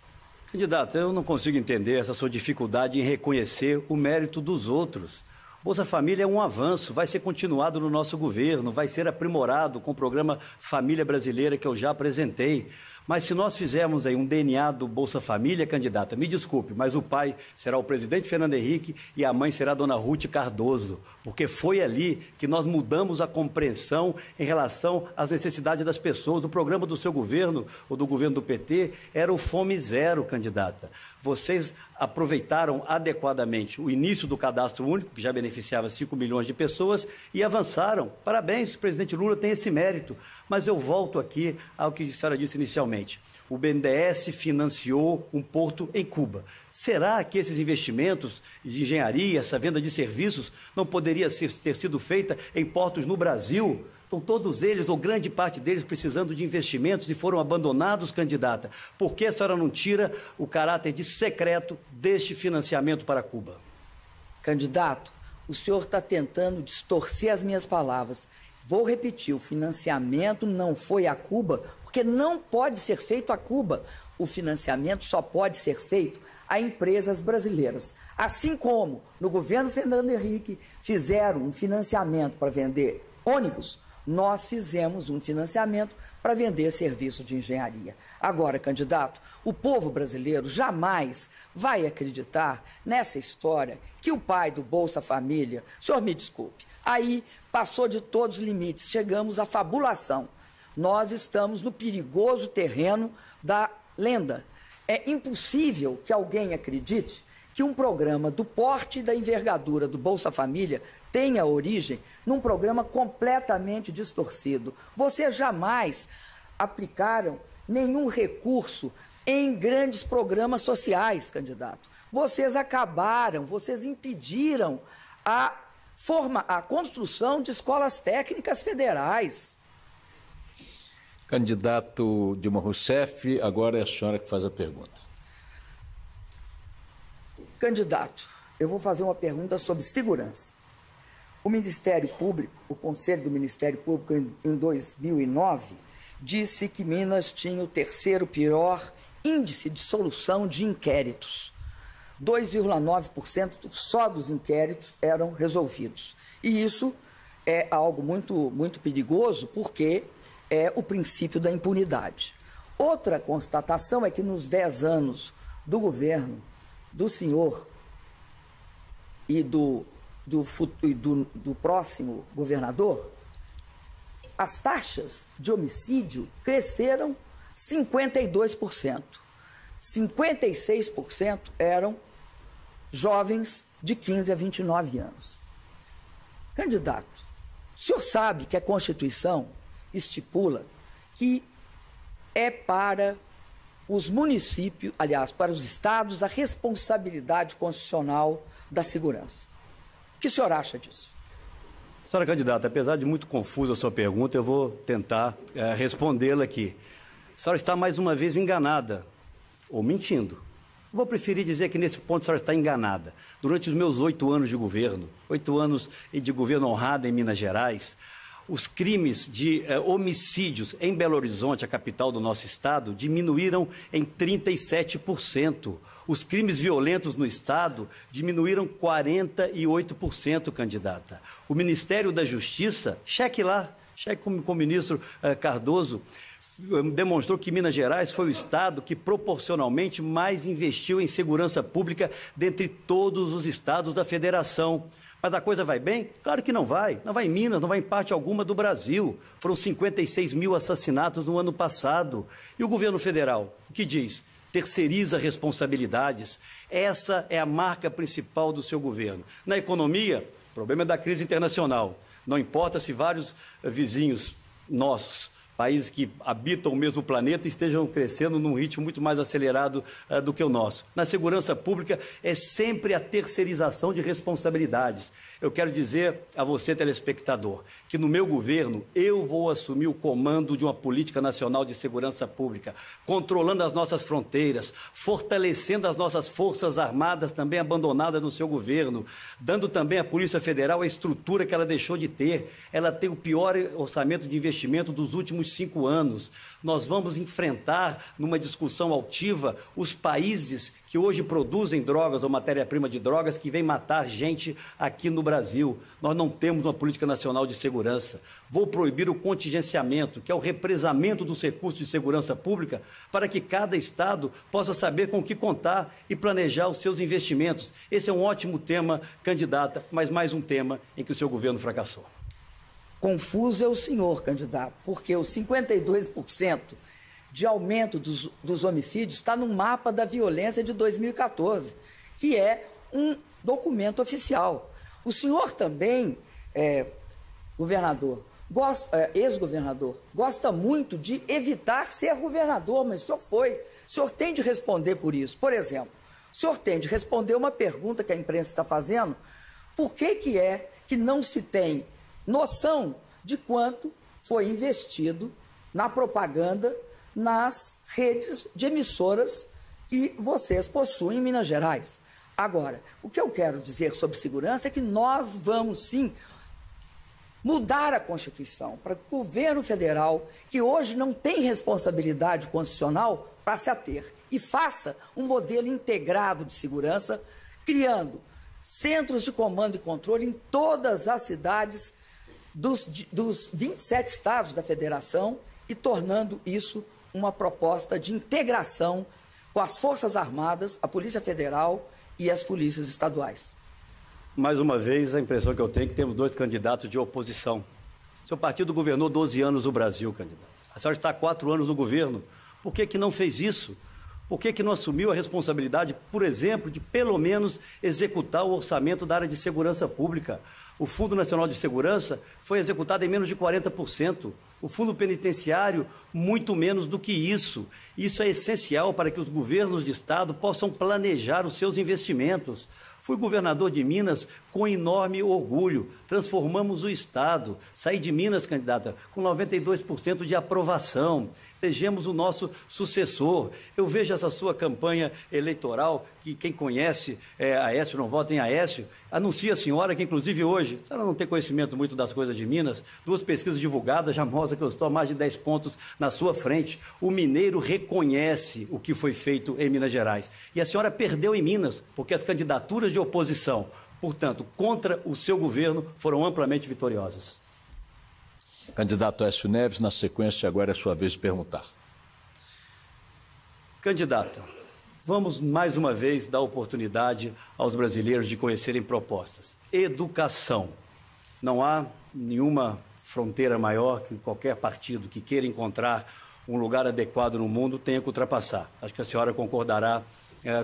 Speaker 16: Candidato, eu não consigo entender essa sua dificuldade em reconhecer o mérito dos outros. Bolsa Família é um avanço, vai ser continuado no nosso governo, vai ser aprimorado com o programa Família Brasileira que eu já apresentei. Mas se nós fizermos aí um DNA do Bolsa Família, candidata, me desculpe, mas o pai será o presidente Fernando Henrique e a mãe será a dona Ruth Cardoso, porque foi ali que nós mudamos a compreensão em relação às necessidades das pessoas. O programa do seu governo, ou do governo do PT, era o Fome Zero, candidata. Vocês aproveitaram adequadamente o início do cadastro único, que já beneficiava 5 milhões de pessoas, e avançaram. Parabéns, o presidente Lula tem esse mérito. Mas eu volto aqui ao que a senhora disse inicialmente. O BNDES financiou um porto em Cuba. Será que esses investimentos de engenharia, essa venda de serviços, não poderia ter sido feita em portos no Brasil? Estão todos eles, ou grande parte deles, precisando de investimentos e foram abandonados, candidata. Por que a senhora não tira o caráter de secreto deste financiamento para Cuba?
Speaker 6: Candidato, o senhor está tentando distorcer as minhas palavras. Vou repetir, o financiamento não foi a Cuba, porque não pode ser feito a Cuba. O financiamento só pode ser feito a empresas brasileiras. Assim como no governo Fernando Henrique fizeram um financiamento para vender ônibus, nós fizemos um financiamento para vender serviço de engenharia. Agora, candidato, o povo brasileiro jamais vai acreditar nessa história que o pai do Bolsa Família, o senhor me desculpe, aí passou de todos os limites, chegamos à fabulação. Nós estamos no perigoso terreno da lenda. É impossível que alguém acredite que um programa do porte e da envergadura do Bolsa Família tenha origem num programa completamente distorcido. Vocês jamais aplicaram nenhum recurso em grandes programas sociais, candidato. Vocês impediram a construção de escolas técnicas federais.
Speaker 18: Candidato Dilma Rousseff, agora é a senhora que faz a pergunta.
Speaker 6: Candidato, eu vou fazer uma pergunta sobre segurança. O Ministério Público, o Conselho do Ministério Público, em 2009, disse que Minas tinha o terceiro pior índice de solução de inquéritos. 2,9% só dos inquéritos eram resolvidos. E isso é algo muito perigoso, porque é o princípio da impunidade. Outra constatação é que nos 10 anos do governo do senhor e do próximo governador, as taxas de homicídio cresceram 52%. 56% eram jovens de 15 a 29 anos. Candidato, o senhor sabe que a Constituição estipula que é para os municípios, aliás, para os estados, a responsabilidade constitucional da segurança. O que o senhor acha disso?
Speaker 16: Senhora candidata, apesar de muito confusa a sua pergunta, eu vou tentar respondê-la aqui. A senhora está mais uma vez enganada, ou mentindo. Vou preferir dizer que nesse ponto a senhora está enganada. Durante os meus 8 anos de governo, 8 anos de governo honrado em Minas Gerais, os crimes de homicídios em Belo Horizonte, a capital do nosso estado, diminuíram em 37%. Os crimes violentos no estado diminuíram 48%, candidata. O Ministério da Justiça, cheque lá, cheque com o ministro Cardoso, demonstrou que Minas Gerais foi o estado que proporcionalmente mais investiu em segurança pública dentre todos os estados da federação. Mas a coisa vai bem? Claro que não vai. Não vai em Minas, não vai em parte alguma do Brasil. Foram 56 mil assassinatos no ano passado. E o governo federal, o que diz? Terceiriza responsabilidades. Essa é a marca principal do seu governo. Na economia, o problema é da crise internacional. Não importa se vários vizinhos nossos países que habitam o mesmo planeta estejam crescendo num ritmo muito mais acelerado do que o nosso. Na segurança pública é sempre a terceirização de responsabilidades. Eu quero dizer a você, telespectador, que no meu governo eu vou assumir o comando de uma política nacional de segurança pública, controlando as nossas fronteiras, fortalecendo as nossas forças armadas também abandonadas no seu governo, dando também à Polícia Federal a estrutura que ela deixou de ter. Ela tem o pior orçamento de investimento dos últimos 5 anos. Nós vamos enfrentar, numa discussão altiva, os países que hoje produzem drogas ou matéria-prima de drogas que vêm matar gente aqui no Brasil. Nós não temos uma política nacional de segurança. Vou proibir o contingenciamento, que é o represamento dos recursos de segurança pública, para que cada estado possa saber com o que contar e planejar os seus investimentos. Esse é um ótimo tema, candidata, mas mais um tema em que o seu governo fracassou.
Speaker 6: Confuso é o senhor, candidato, porque os 52% de aumento dos homicídios está no mapa da violência de 2014, que é um documento oficial. O senhor também, governador, ex-governador, gosta muito de evitar ser governador, mas o senhor foi. O senhor tem de responder por isso. Por exemplo, o senhor tem de responder uma pergunta que a imprensa está fazendo: por que é que não se tem noção de quanto foi investido na propaganda nas redes de emissoras que vocês possuem em Minas Gerais? Agora, o que eu quero dizer sobre segurança é que nós vamos, sim, mudar a Constituição para que o governo federal, que hoje não tem responsabilidade constitucional, passe a ter e faça um modelo integrado de segurança, criando centros de comando e controle em todas as cidades dos 27 estados da federação e tornando isso uma proposta de integração com as Forças Armadas, a Polícia Federal e as polícias estaduais.
Speaker 16: Mais uma vez, a impressão que eu tenho é que temos 2 candidatos de oposição. Seu partido governou 12 anos o Brasil, candidato. A senhora está há 4 anos no governo. Por que não fez isso? Por que não assumiu a responsabilidade, por exemplo, de pelo menos executar o orçamento da área de segurança pública? O Fundo Nacional de Segurança foi executado em menos de 40%. O Fundo Penitenciário, muito menos do que isso. Isso é essencial para que os governos de Estado possam planejar os seus investimentos. Fui governador de Minas com enorme orgulho. Transformamos o Estado. Saí de Minas, candidata, com 92% de aprovação. Elegemos o nosso sucessor. Eu vejo essa sua campanha eleitoral, que quem conhece Aécio não vota em Aécio, anuncia a senhora que, inclusive hoje, a senhora não tem conhecimento muito das coisas de Minas, 2 pesquisas divulgadas já mostram que eu estou a mais de 10 pontos na sua frente. O mineiro reconhece o que foi feito em Minas Gerais. E a senhora perdeu em Minas, porque as candidaturas de oposição, portanto, contra o seu governo, foram amplamente vitoriosas.
Speaker 18: Candidato Aécio Neves, na sequência, agora é sua vez de perguntar.
Speaker 16: Candidata, vamos mais uma vez dar oportunidade aos brasileiros de conhecerem propostas. Educação. Não há nenhuma fronteira maior que qualquer partido que queira encontrar um lugar adequado no mundo tenha que ultrapassar. Acho que a senhora concordará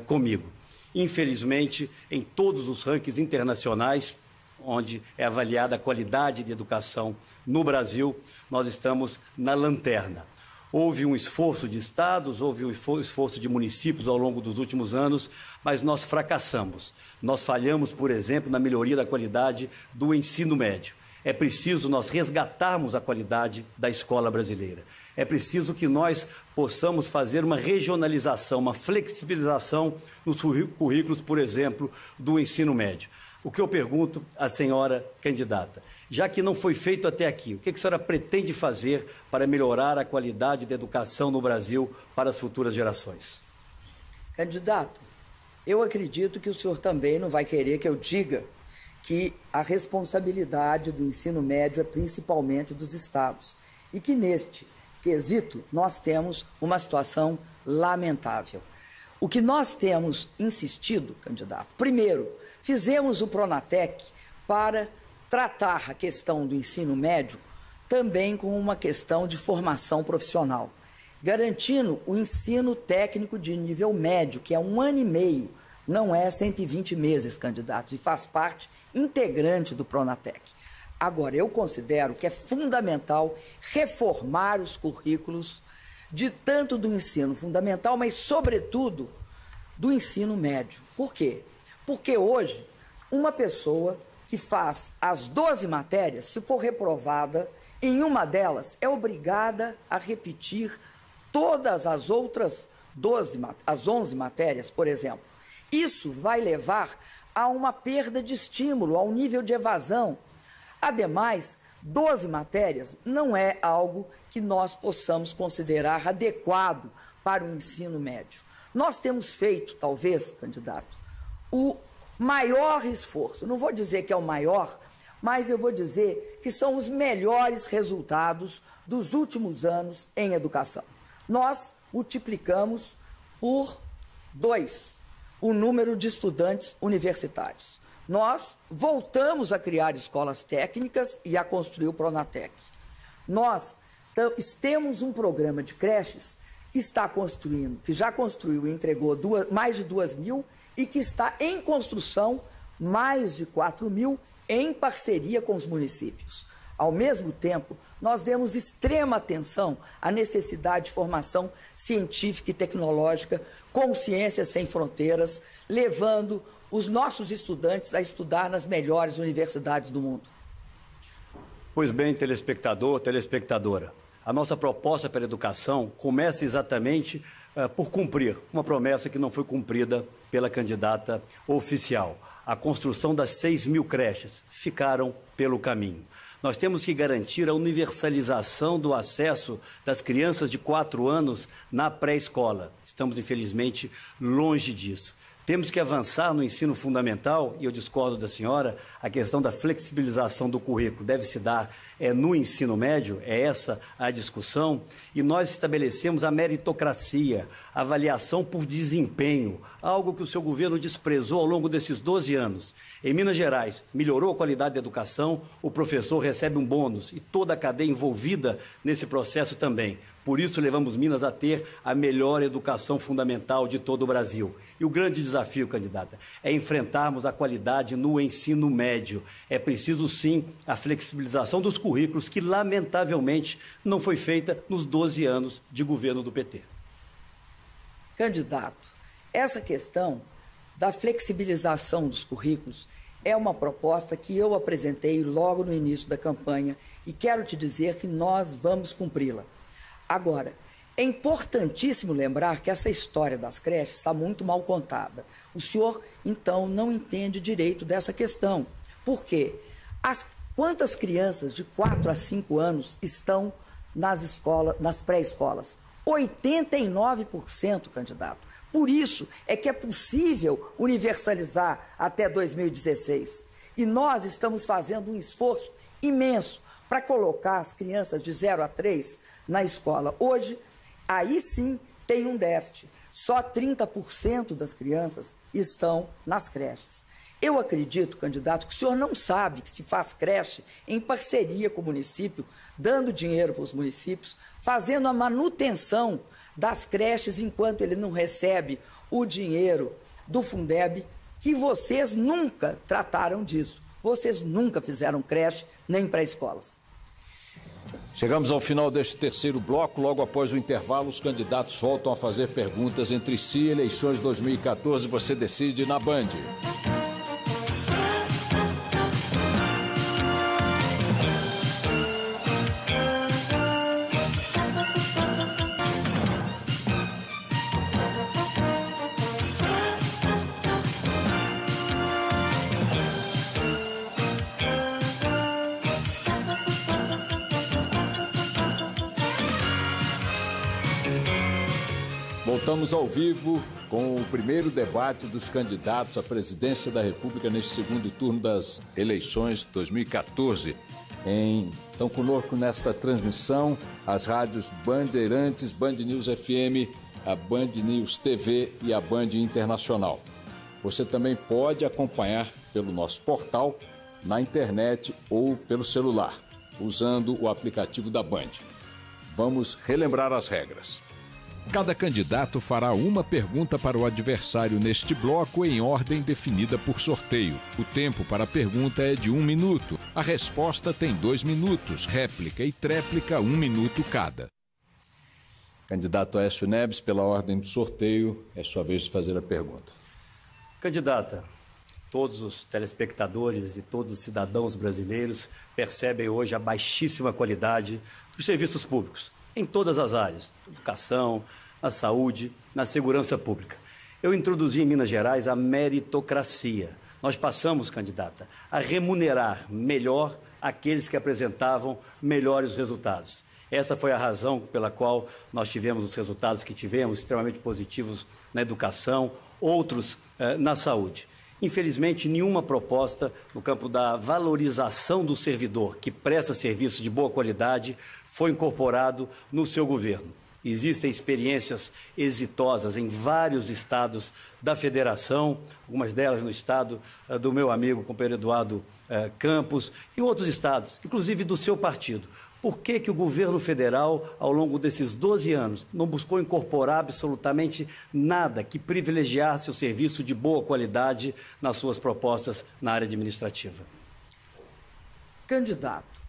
Speaker 16: comigo. Infelizmente, em todos os rankings internacionais, onde é avaliada a qualidade de educação no Brasil, nós estamos na lanterna. Houve um esforço de estados, houve um esforço de municípios ao longo dos últimos anos, mas nós fracassamos. Nós falhamos, por exemplo, na melhoria da qualidade do ensino médio. É preciso nós resgatarmos a qualidade da escola brasileira. É preciso que nós possamos fazer uma regionalização, uma flexibilização nos currículos, por exemplo, do ensino médio. O que eu pergunto à senhora candidata, já que não foi feito até aqui, o que a senhora pretende fazer para melhorar a qualidade da educação no Brasil para as futuras gerações?
Speaker 6: Candidato, eu acredito que o senhor também não vai querer que eu diga que a responsabilidade do ensino médio é principalmente dos estados e que neste quesito nós temos uma situação lamentável. O que nós temos insistido, candidato, primeiro, fizemos o Pronatec para tratar a questão do ensino médio também com uma questão de formação profissional, garantindo o ensino técnico de nível médio, que é 1 ano e meio, não é 120 meses, candidato, e faz parte integrante do Pronatec. Agora, eu considero que é fundamental reformar os currículos tanto do ensino fundamental, mas, sobretudo, do ensino médio. Por quê? Porque hoje, uma pessoa que faz as 12 matérias, se for reprovada em uma delas, é obrigada a repetir todas as outras 11 matérias, por exemplo. Isso vai levar a uma perda de estímulo, ao nível de evasão. Ademais, 12 matérias não é algo que nós possamos considerar adequado para o ensino médio. Nós temos feito, talvez, candidato, o maior esforço. Não vou dizer que é o maior, mas eu vou dizer que são os melhores resultados dos últimos anos em educação. Nós multiplicamos por 2 o número de estudantes universitários. Nós voltamos a criar escolas técnicas e a construir o Pronatec. Nós temos um programa de creches que está construindo, que já construiu e entregou mais de 2.000 e que está em construção mais de 4.000 em parceria com os municípios. Ao mesmo tempo, nós demos extrema atenção à necessidade de formação científica e tecnológica com Ciências Sem Fronteiras, levando os nossos estudantes a estudar nas melhores universidades do mundo.
Speaker 16: Pois bem, telespectador, telespectadora, a nossa proposta para a educação começa exatamente por cumprir uma promessa que não foi cumprida pela candidata oficial. A construção das 6.000 creches ficaram pelo caminho. Nós temos que garantir a universalização do acesso das crianças de 4 anos na pré-escola. Estamos, infelizmente, longe disso. Temos que avançar no ensino fundamental, e eu discordo da senhora, a questão da flexibilização do currículo deve se dar no ensino médio, é essa a discussão, e nós estabelecemos a meritocracia, a avaliação por desempenho, algo que o seu governo desprezou ao longo desses 12 anos. Em Minas Gerais, melhorou a qualidade da educação, o professor recebe um bônus e toda a cadeia envolvida nesse processo também. Por isso, levamos Minas a ter a melhor educação fundamental de todo o Brasil. E o grande desafio, candidata, é enfrentarmos a qualidade no ensino médio. É preciso, sim, a flexibilização dos currículos, que, lamentavelmente, não foi feita nos 12 anos de governo do PT.
Speaker 6: Candidato, essa questão da flexibilização dos currículos é uma proposta que eu apresentei logo no início da campanha e quero te dizer que nós vamos cumpri-la. Agora, é importantíssimo lembrar que essa história das creches está muito mal contada. O senhor, então, não entende direito dessa questão. Por quê? Quantas crianças de 4 a 5 anos estão nas pré-escolas? 89%, candidato. Por isso é que é possível universalizar até 2016. E nós estamos fazendo um esforço imenso para colocar as crianças de 0 a 3 na escola. Hoje, aí sim tem um déficit. Só 30% das crianças estão nas creches. Eu acredito, candidato, que o senhor não sabe que se faz creche em parceria com o município, dando dinheiro para os municípios, fazendo a manutenção das creches enquanto ele não recebe o dinheiro do Fundeb, que vocês nunca trataram disso. Vocês nunca fizeram creche nem pré-escolas.
Speaker 18: Chegamos ao final deste terceiro bloco. Logo após o intervalo, os candidatos voltam a fazer perguntas entre si. Eleições 2014, você decide na Band. Voltamos ao vivo com o primeiro debate dos candidatos à presidência da República neste segundo turno das eleições 2014. Estão conosco nesta transmissão as rádios Bandeirantes, Band News FM, a Band News TV e a Band Internacional. Você também pode acompanhar pelo nosso portal, na internet ou pelo celular, usando o aplicativo da Band. Vamos relembrar as regras. Cada candidato fará uma pergunta para o adversário neste bloco em ordem definida por sorteio. O tempo para a pergunta é de 1 minuto. A resposta tem 2 minutos, réplica e tréplica 1 minuto cada. Candidato Aécio Neves, pela ordem do sorteio, é sua vez de fazer a pergunta.
Speaker 16: Candidata, todos os telespectadores e todos os cidadãos brasileiros percebem hoje a baixíssima qualidade dos serviços públicos, em todas as áreas, na educação, na saúde, na segurança pública. Eu introduzi em Minas Gerais a meritocracia. Nós passamos, candidata, a remunerar melhor aqueles que apresentavam melhores resultados. Essa foi a razão pela qual nós tivemos os resultados que tivemos, extremamente positivos na educação, outros na saúde. Infelizmente, nenhuma proposta no campo da valorização do servidor, que presta serviço de boa qualidade, foi incorporado no seu governo. Existem experiências exitosas em vários estados da federação, algumas delas no estado do meu amigo, companheiro Eduardo Campos, e outros estados, inclusive do seu partido. Por que o governo federal, ao longo desses 12 anos, não buscou incorporar absolutamente nada que privilegiasse o serviço de boa qualidade nas suas propostas na área administrativa?
Speaker 6: Candidato,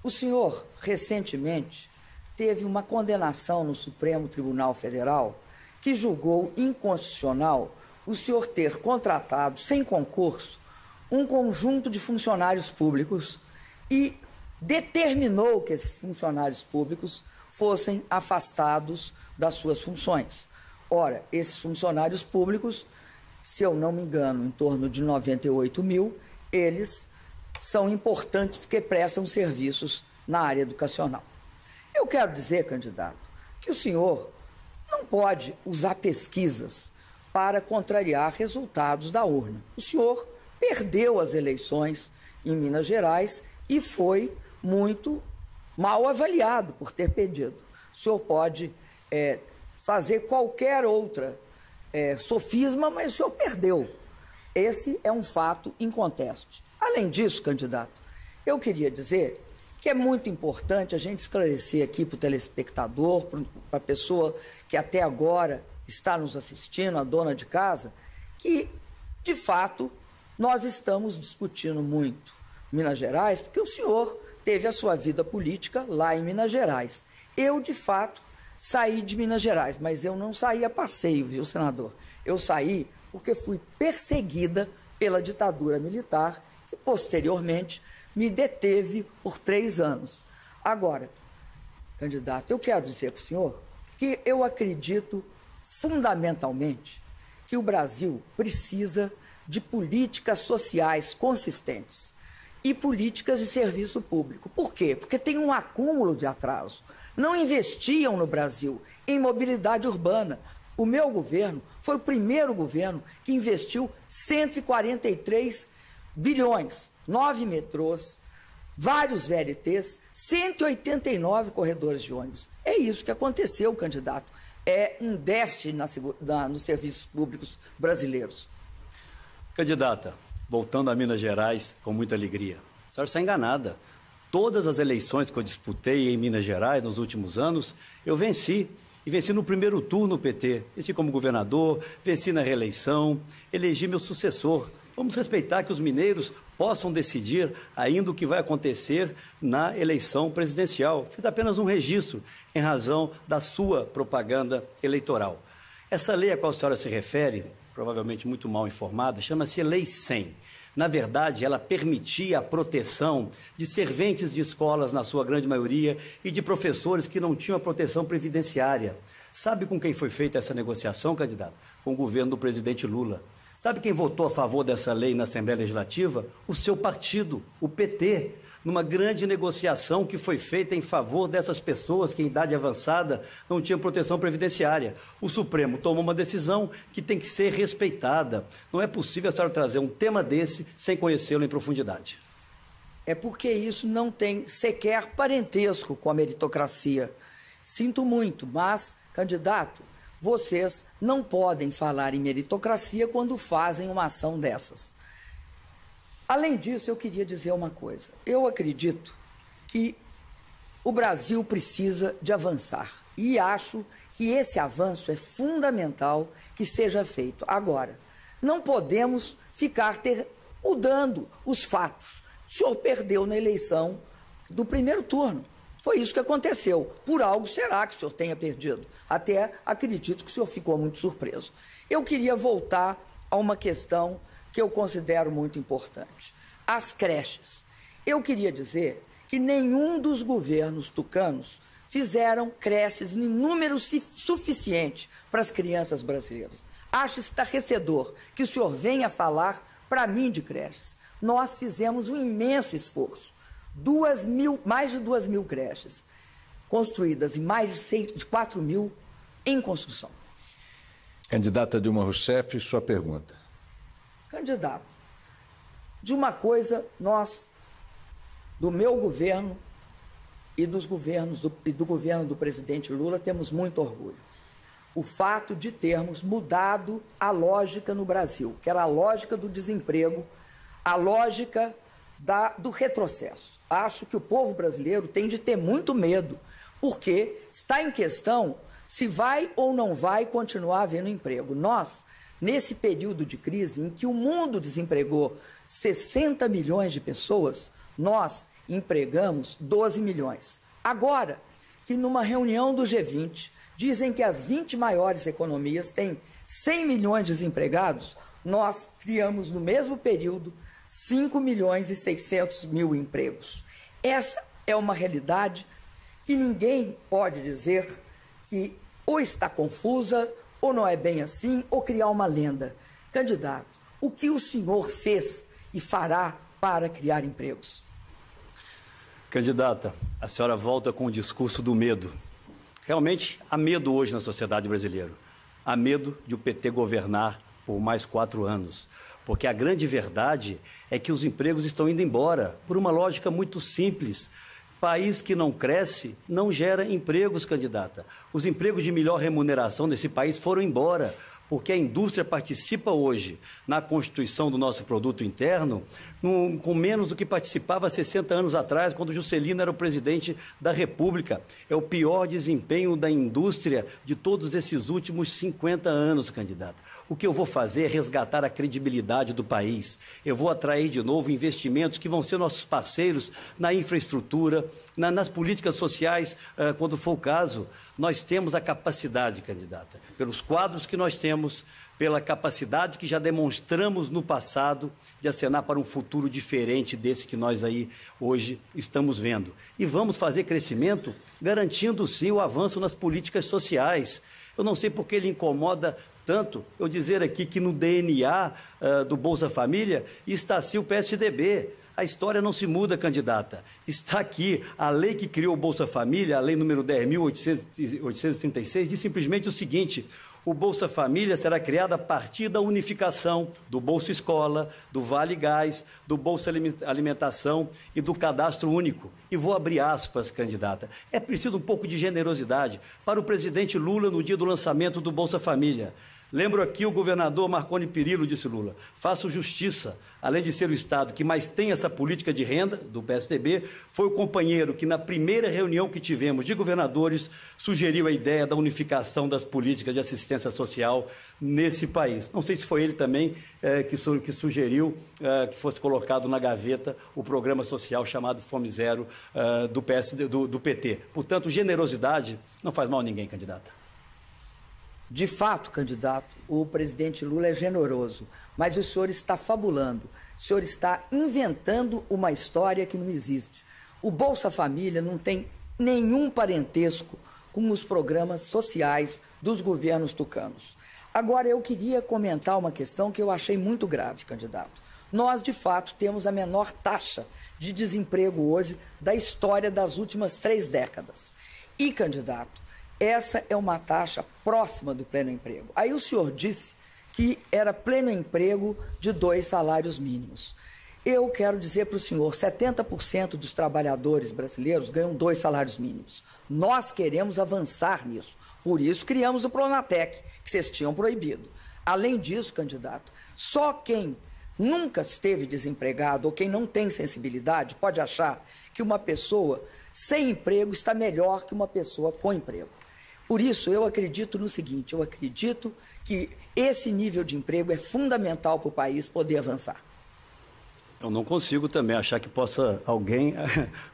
Speaker 6: o senhor recentemente teve uma condenação no Supremo Tribunal Federal que julgou inconstitucional o senhor ter contratado, sem concurso, um conjunto de funcionários públicos e determinou que esses funcionários públicos fossem afastados das suas funções. Ora, esses funcionários públicos, se eu não me engano, em torno de 98 mil, eles são importantes porque prestam serviços na área educacional. Eu quero dizer, candidato, que o senhor não pode usar pesquisas para contrariar resultados da urna. O senhor perdeu as eleições em Minas Gerais e foi muito mal avaliado por ter perdido. O senhor pode fazer qualquer outra sofisma, mas o senhor perdeu. Esse é um fato inconteste. Além disso, candidato, eu queria dizer que é muito importante a gente esclarecer aqui para o telespectador, para a pessoa que até agora está nos assistindo, a dona de casa, que, de fato, nós estamos discutindo muito Minas Gerais, porque o senhor teve a sua vida política lá em Minas Gerais. Eu, de fato, saí de Minas Gerais, mas eu não saí a passeio, viu, senador? Eu saí porque fui perseguida pela ditadura militar, que posteriormente me deteve por 3 anos. Agora, candidato, eu quero dizer para o senhor que eu acredito fundamentalmente que o Brasil precisa de políticas sociais consistentes e políticas de serviço público. Por quê? Porque tem um acúmulo de atraso. Não investiam no Brasil em mobilidade urbana. O meu governo foi o primeiro governo que investiu 143 bilhões, 9 metrôs, vários VLTs, 189 corredores de ônibus. É isso que aconteceu, candidato. É um déficit nos serviços públicos brasileiros.
Speaker 16: Candidata, voltando a Minas Gerais com muita alegria. A senhora está enganada. Todas as eleições que eu disputei em Minas Gerais nos últimos anos, eu venci. E venci no primeiro turno o PT. Venci como governador, venci na reeleição, elegi meu sucessor. Vamos respeitar que os mineiros possam decidir ainda o que vai acontecer na eleição presidencial. Fiz apenas um registro em razão da sua propaganda eleitoral. Essa lei a qual a senhora se refere, provavelmente muito mal informada, chama-se Lei 100. Na verdade, ela permitia a proteção de serventes de escolas, na sua grande maioria, e de professores que não tinham a proteção previdenciária. Sabe com quem foi feita essa negociação, candidato? Com o governo do presidente Lula. Sabe quem votou a favor dessa lei na Assembleia Legislativa? O seu partido, o PT, numa grande negociação que foi feita em favor dessas pessoas que, em idade avançada, não tinham proteção previdenciária. O Supremo tomou uma decisão que tem que ser respeitada. Não é possível a senhora trazer um tema desse sem conhecê-lo em profundidade.
Speaker 6: É porque isso não tem sequer parentesco com a meritocracia. Sinto muito, mas, candidato, vocês não podem falar em meritocracia quando fazem uma ação dessas. Além disso, eu queria dizer uma coisa. Eu acredito que o Brasil precisa de avançar. E acho que esse avanço é fundamental que seja feito. Agora, não podemos ficar mudando os fatos. O senhor perdeu na eleição do primeiro turno. Foi isso que aconteceu. Por algo será que o senhor tenha perdido. Até acredito que o senhor ficou muito surpreso. Eu queria voltar a uma questão que eu considero muito importante. As creches. Eu queria dizer que nenhum dos governos tucanos fizeram creches em número suficiente para as crianças brasileiras. Acho estarrecedor que o senhor venha falar para mim de creches. Nós fizemos um imenso esforço. Mais de 2.000 creches construídas e mais de 4.000 em construção.
Speaker 18: Candidata Dilma Rousseff, sua pergunta.
Speaker 6: Candidato, de uma coisa nós, do meu governo e do governo do presidente Lula, temos muito orgulho. O fato de termos mudado a lógica no Brasil, que era a lógica do desemprego, a lógica do retrocesso. Acho que o povo brasileiro tem de ter muito medo, porque está em questão se vai ou não vai continuar havendo emprego. Nós, nesse período de crise em que o mundo desempregou 60 milhões de pessoas, nós empregamos 12 milhões. Agora, que numa reunião do G20, dizem que as 20 maiores economias têm 100 milhões de desempregados, nós criamos no mesmo período 5 milhões e 600 mil empregos. Essa é uma realidade que ninguém pode dizer que ou está confusa, ou não é bem assim, ou criar uma lenda. Candidato, o que o senhor fez e fará para criar empregos?
Speaker 16: Candidata, a senhora volta com o discurso do medo. Realmente, há medo hoje na sociedade brasileira. Há medo de o PT governar por mais 4 anos. Porque a grande verdade é que os empregos estão indo embora, por uma lógica muito simples. País que não cresce não gera empregos, candidata. Os empregos de melhor remuneração nesse país foram embora, porque a indústria participa hoje na constituição do nosso produto interno com menos do que participava 60 anos atrás, quando Juscelino era o presidente da República. É o pior desempenho da indústria de todos esses últimos 50 anos, candidata. O que eu vou fazer é resgatar a credibilidade do país. Eu vou atrair de novo investimentos que vão ser nossos parceiros na infraestrutura, nas políticas sociais, quando for o caso. Nós temos a capacidade, candidata, pelos quadros que nós temos, pela capacidade que já demonstramos no passado de acenar para um futuro diferente desse que nós aí hoje estamos vendo. E vamos fazer crescimento garantindo, sim, o avanço nas políticas sociais. Eu não sei por que ele incomoda tanto eu dizer aqui que no DNA do Bolsa Família está sim o PSDB. A história não se muda, candidata. Está aqui a lei que criou o Bolsa Família, a lei número 10.836, diz simplesmente o seguinte: o Bolsa Família será criado a partir da unificação do Bolsa Escola, do Vale Gás, do Bolsa Alimentação e do Cadastro Único. E vou abrir aspas, candidata. É preciso um pouco de generosidade para o presidente Lula no dia do lançamento do Bolsa Família. Lembro aqui o governador Marconi Perillo, disse Lula: faço justiça. Além de ser o Estado que mais tem essa política de renda, do PSDB, foi o companheiro que, na primeira reunião que tivemos de governadores, sugeriu a ideia da unificação das políticas de assistência social nesse país. Não sei se foi ele também que sugeriu que fosse colocado na gaveta o programa social chamado Fome Zero do PT. Portanto, generosidade não faz mal a ninguém, candidata.
Speaker 6: De fato, candidato, o presidente Lula é generoso, mas o senhor está fabulando, o senhor está inventando uma história que não existe. O Bolsa Família não tem nenhum parentesco com os programas sociais dos governos tucanos. Agora, eu queria comentar uma questão que eu achei muito grave, candidato. Nós, de fato, temos a menor taxa de desemprego hoje da história das últimas 3 décadas. E, candidato, essa é uma taxa próxima do pleno emprego. Aí o senhor disse que era pleno emprego de 2 salários mínimos. Eu quero dizer para o senhor, 70% dos trabalhadores brasileiros ganham 2 salários mínimos. Nós queremos avançar nisso. Por isso criamos o Pronatec, que vocês tinham proibido. Além disso, candidato, só quem nunca esteve desempregado ou quem não tem sensibilidade pode achar que uma pessoa sem emprego está melhor que uma pessoa com emprego. Por isso, eu acredito no seguinte, eu acredito que esse nível de emprego é fundamental para o país poder avançar.
Speaker 16: Eu não consigo também achar que possa alguém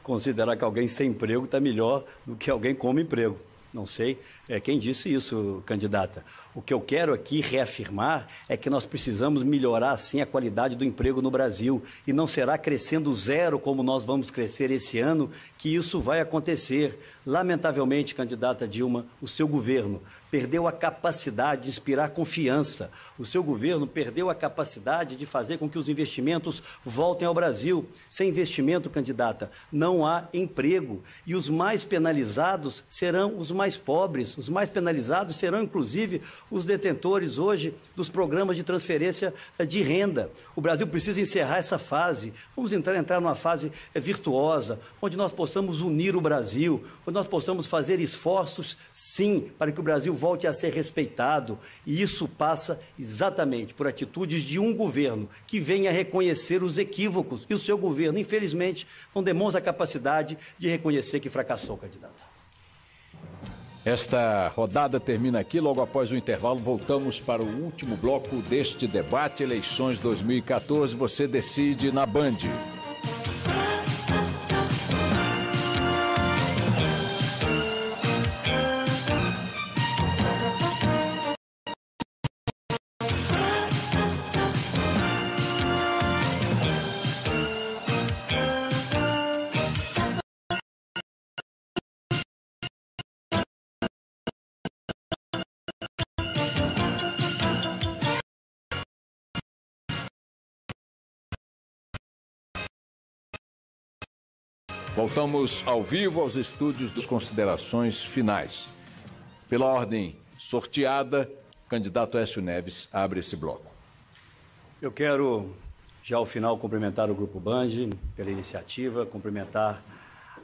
Speaker 16: considerar que alguém sem emprego está melhor do que alguém com emprego. Não sei quem disse isso, candidata. O que eu quero aqui reafirmar é que nós precisamos melhorar, sim, a qualidade do emprego no Brasil. E não será crescendo zero, como nós vamos crescer esse ano, que isso vai acontecer. Lamentavelmente, candidata Dilma, o seu governo perdeu a capacidade de inspirar confiança. O seu governo perdeu a capacidade de fazer com que os investimentos voltem ao Brasil. Sem investimento, candidata, não há emprego. E os mais penalizados serão os mais pobres. Os mais penalizados serão, inclusive, os detentores hoje dos programas de transferência de renda. O Brasil precisa encerrar essa fase. Vamos entrar numa fase virtuosa, onde nós possamos unir o Brasil, onde nós possamos fazer esforços, sim, para que o Brasil volte a ser respeitado. E isso passa exatamente por atitudes de um governo que venha reconhecer os equívocos. E o seu governo, infelizmente, não demonstra a capacidade de reconhecer que fracassou, candidato.
Speaker 18: Esta rodada termina aqui. Logo após o intervalo, voltamos para o último bloco deste debate, eleições 2014. Você decide na Band. Voltamos ao vivo aos estúdios das considerações finais. Pela ordem sorteada, o candidato Aécio Neves abre esse bloco.
Speaker 16: Eu quero, já ao final, cumprimentar o Grupo Band pela iniciativa, cumprimentar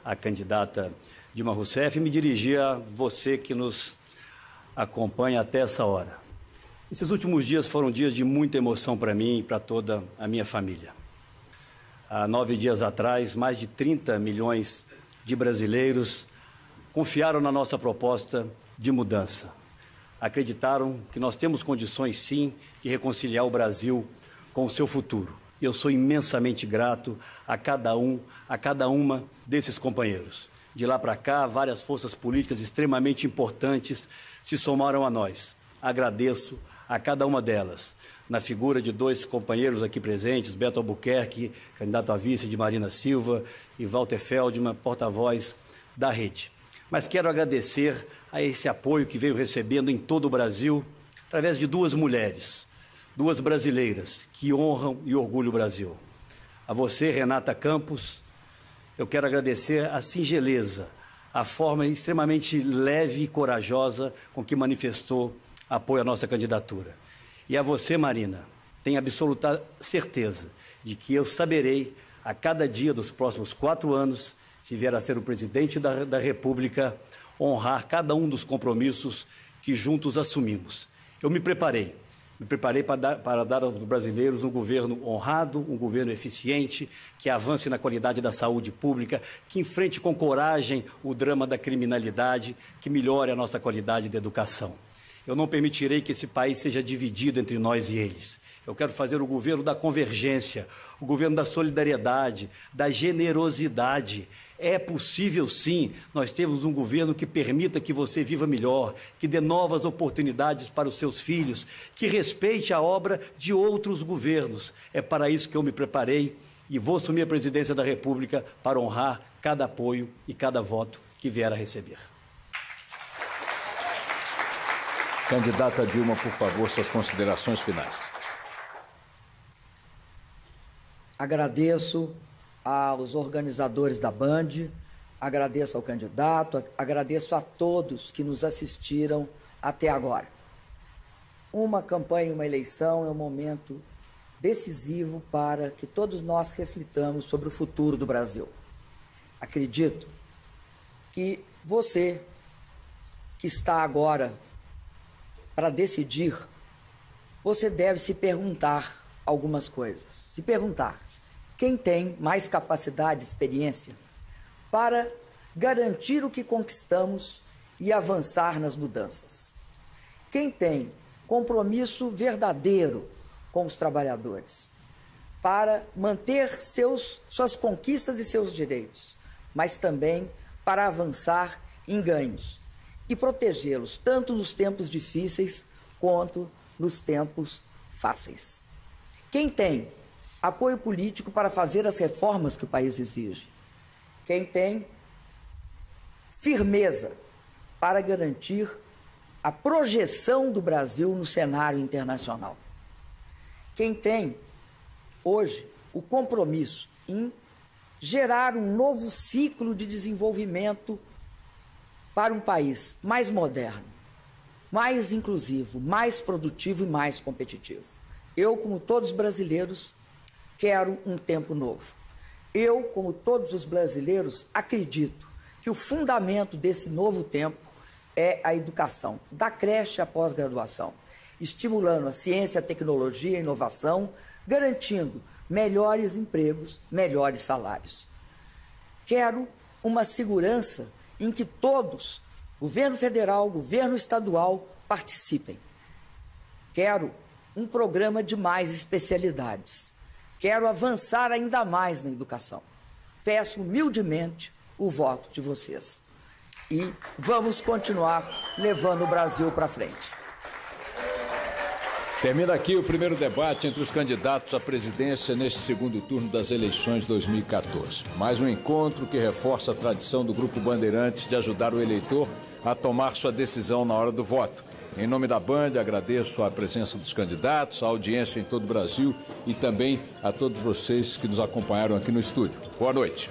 Speaker 16: a candidata Dilma Rousseff e me dirigir a você que nos acompanha até essa hora. Esses últimos dias foram dias de muita emoção para mim e para toda a minha família. Há 9 dias atrás, mais de 30 milhões de brasileiros confiaram na nossa proposta de mudança. Acreditaram que nós temos condições, sim, de reconciliar o Brasil com o seu futuro. E eu sou imensamente grato a cada uma desses companheiros. De lá para cá, várias forças políticas extremamente importantes se somaram a nós. Agradeço a cada uma delas, na figura de 2 companheiros aqui presentes, Beto Albuquerque, candidato a vice de Marina Silva, e Walter Feldman, porta-voz da rede. Mas quero agradecer a esse apoio que veio recebendo em todo o Brasil, através de 2 mulheres, 2 brasileiras, que honram e orgulham o Brasil. A você, Renata Campos, eu quero agradecer a singeleza, a forma extremamente leve e corajosa com que manifestou apoio à nossa candidatura. E a você, Marina, tenho absoluta certeza de que eu saberei, a cada dia dos próximos 4 anos, se vier a ser o presidente da República, honrar cada um dos compromissos que juntos assumimos. Eu me preparei para dar aos brasileiros um governo honrado, um governo eficiente, que avance na qualidade da saúde pública, que enfrente com coragem o drama da criminalidade, que melhore a nossa qualidade da educação. Eu não permitirei que esse país seja dividido entre nós e eles. Eu quero fazer o governo da convergência, o governo da solidariedade, da generosidade. É possível, sim, nós temos um governo que permita que você viva melhor, que dê novas oportunidades para os seus filhos, que respeite a obra de outros governos. É para isso que eu me preparei e vou assumir a presidência da República para honrar cada apoio e cada voto que vier a receber.
Speaker 18: Candidata Dilma, por favor, suas considerações finais.
Speaker 6: Agradeço aos organizadores da Band, agradeço ao candidato, agradeço a todos que nos assistiram até agora. Uma campanha, uma eleição é um momento decisivo para que todos nós reflitamos sobre o futuro do Brasil. Acredito que você, que está agora para decidir, você deve se perguntar algumas coisas. Se perguntar quem tem mais capacidade e experiência para garantir o que conquistamos e avançar nas mudanças. Quem tem compromisso verdadeiro com os trabalhadores. para manter suas conquistas e seus direitos, mas também para avançar em ganhos e protegê-los tanto nos tempos difíceis quanto nos tempos fáceis. Quem tem apoio político para fazer as reformas que o país exige, quem tem firmeza para garantir a projeção do Brasil no cenário internacional, quem tem hoje o compromisso em gerar um novo ciclo de desenvolvimento para um país mais moderno, mais inclusivo, mais produtivo e mais competitivo. Eu, como todos os brasileiros, quero um tempo novo. Eu, como todos os brasileiros, acredito que o fundamento desse novo tempo é a educação, da creche à pós-graduação, estimulando a ciência, a tecnologia, a inovação, garantindo melhores empregos, melhores salários. Quero uma segurança em que todos, governo federal, governo estadual, participem. Quero um programa de mais especialidades. Quero avançar ainda mais na educação. Peço humildemente o voto de vocês. E vamos continuar levando o Brasil para frente.
Speaker 18: Termina aqui o primeiro debate entre os candidatos à presidência neste segundo turno das eleições 2014. Mais um encontro que reforça a tradição do Grupo Bandeirantes de ajudar o eleitor a tomar sua decisão na hora do voto. Em nome da Band, agradeço a presença dos candidatos, a audiência em todo o Brasil e também a todos vocês que nos acompanharam aqui no estúdio. Boa noite.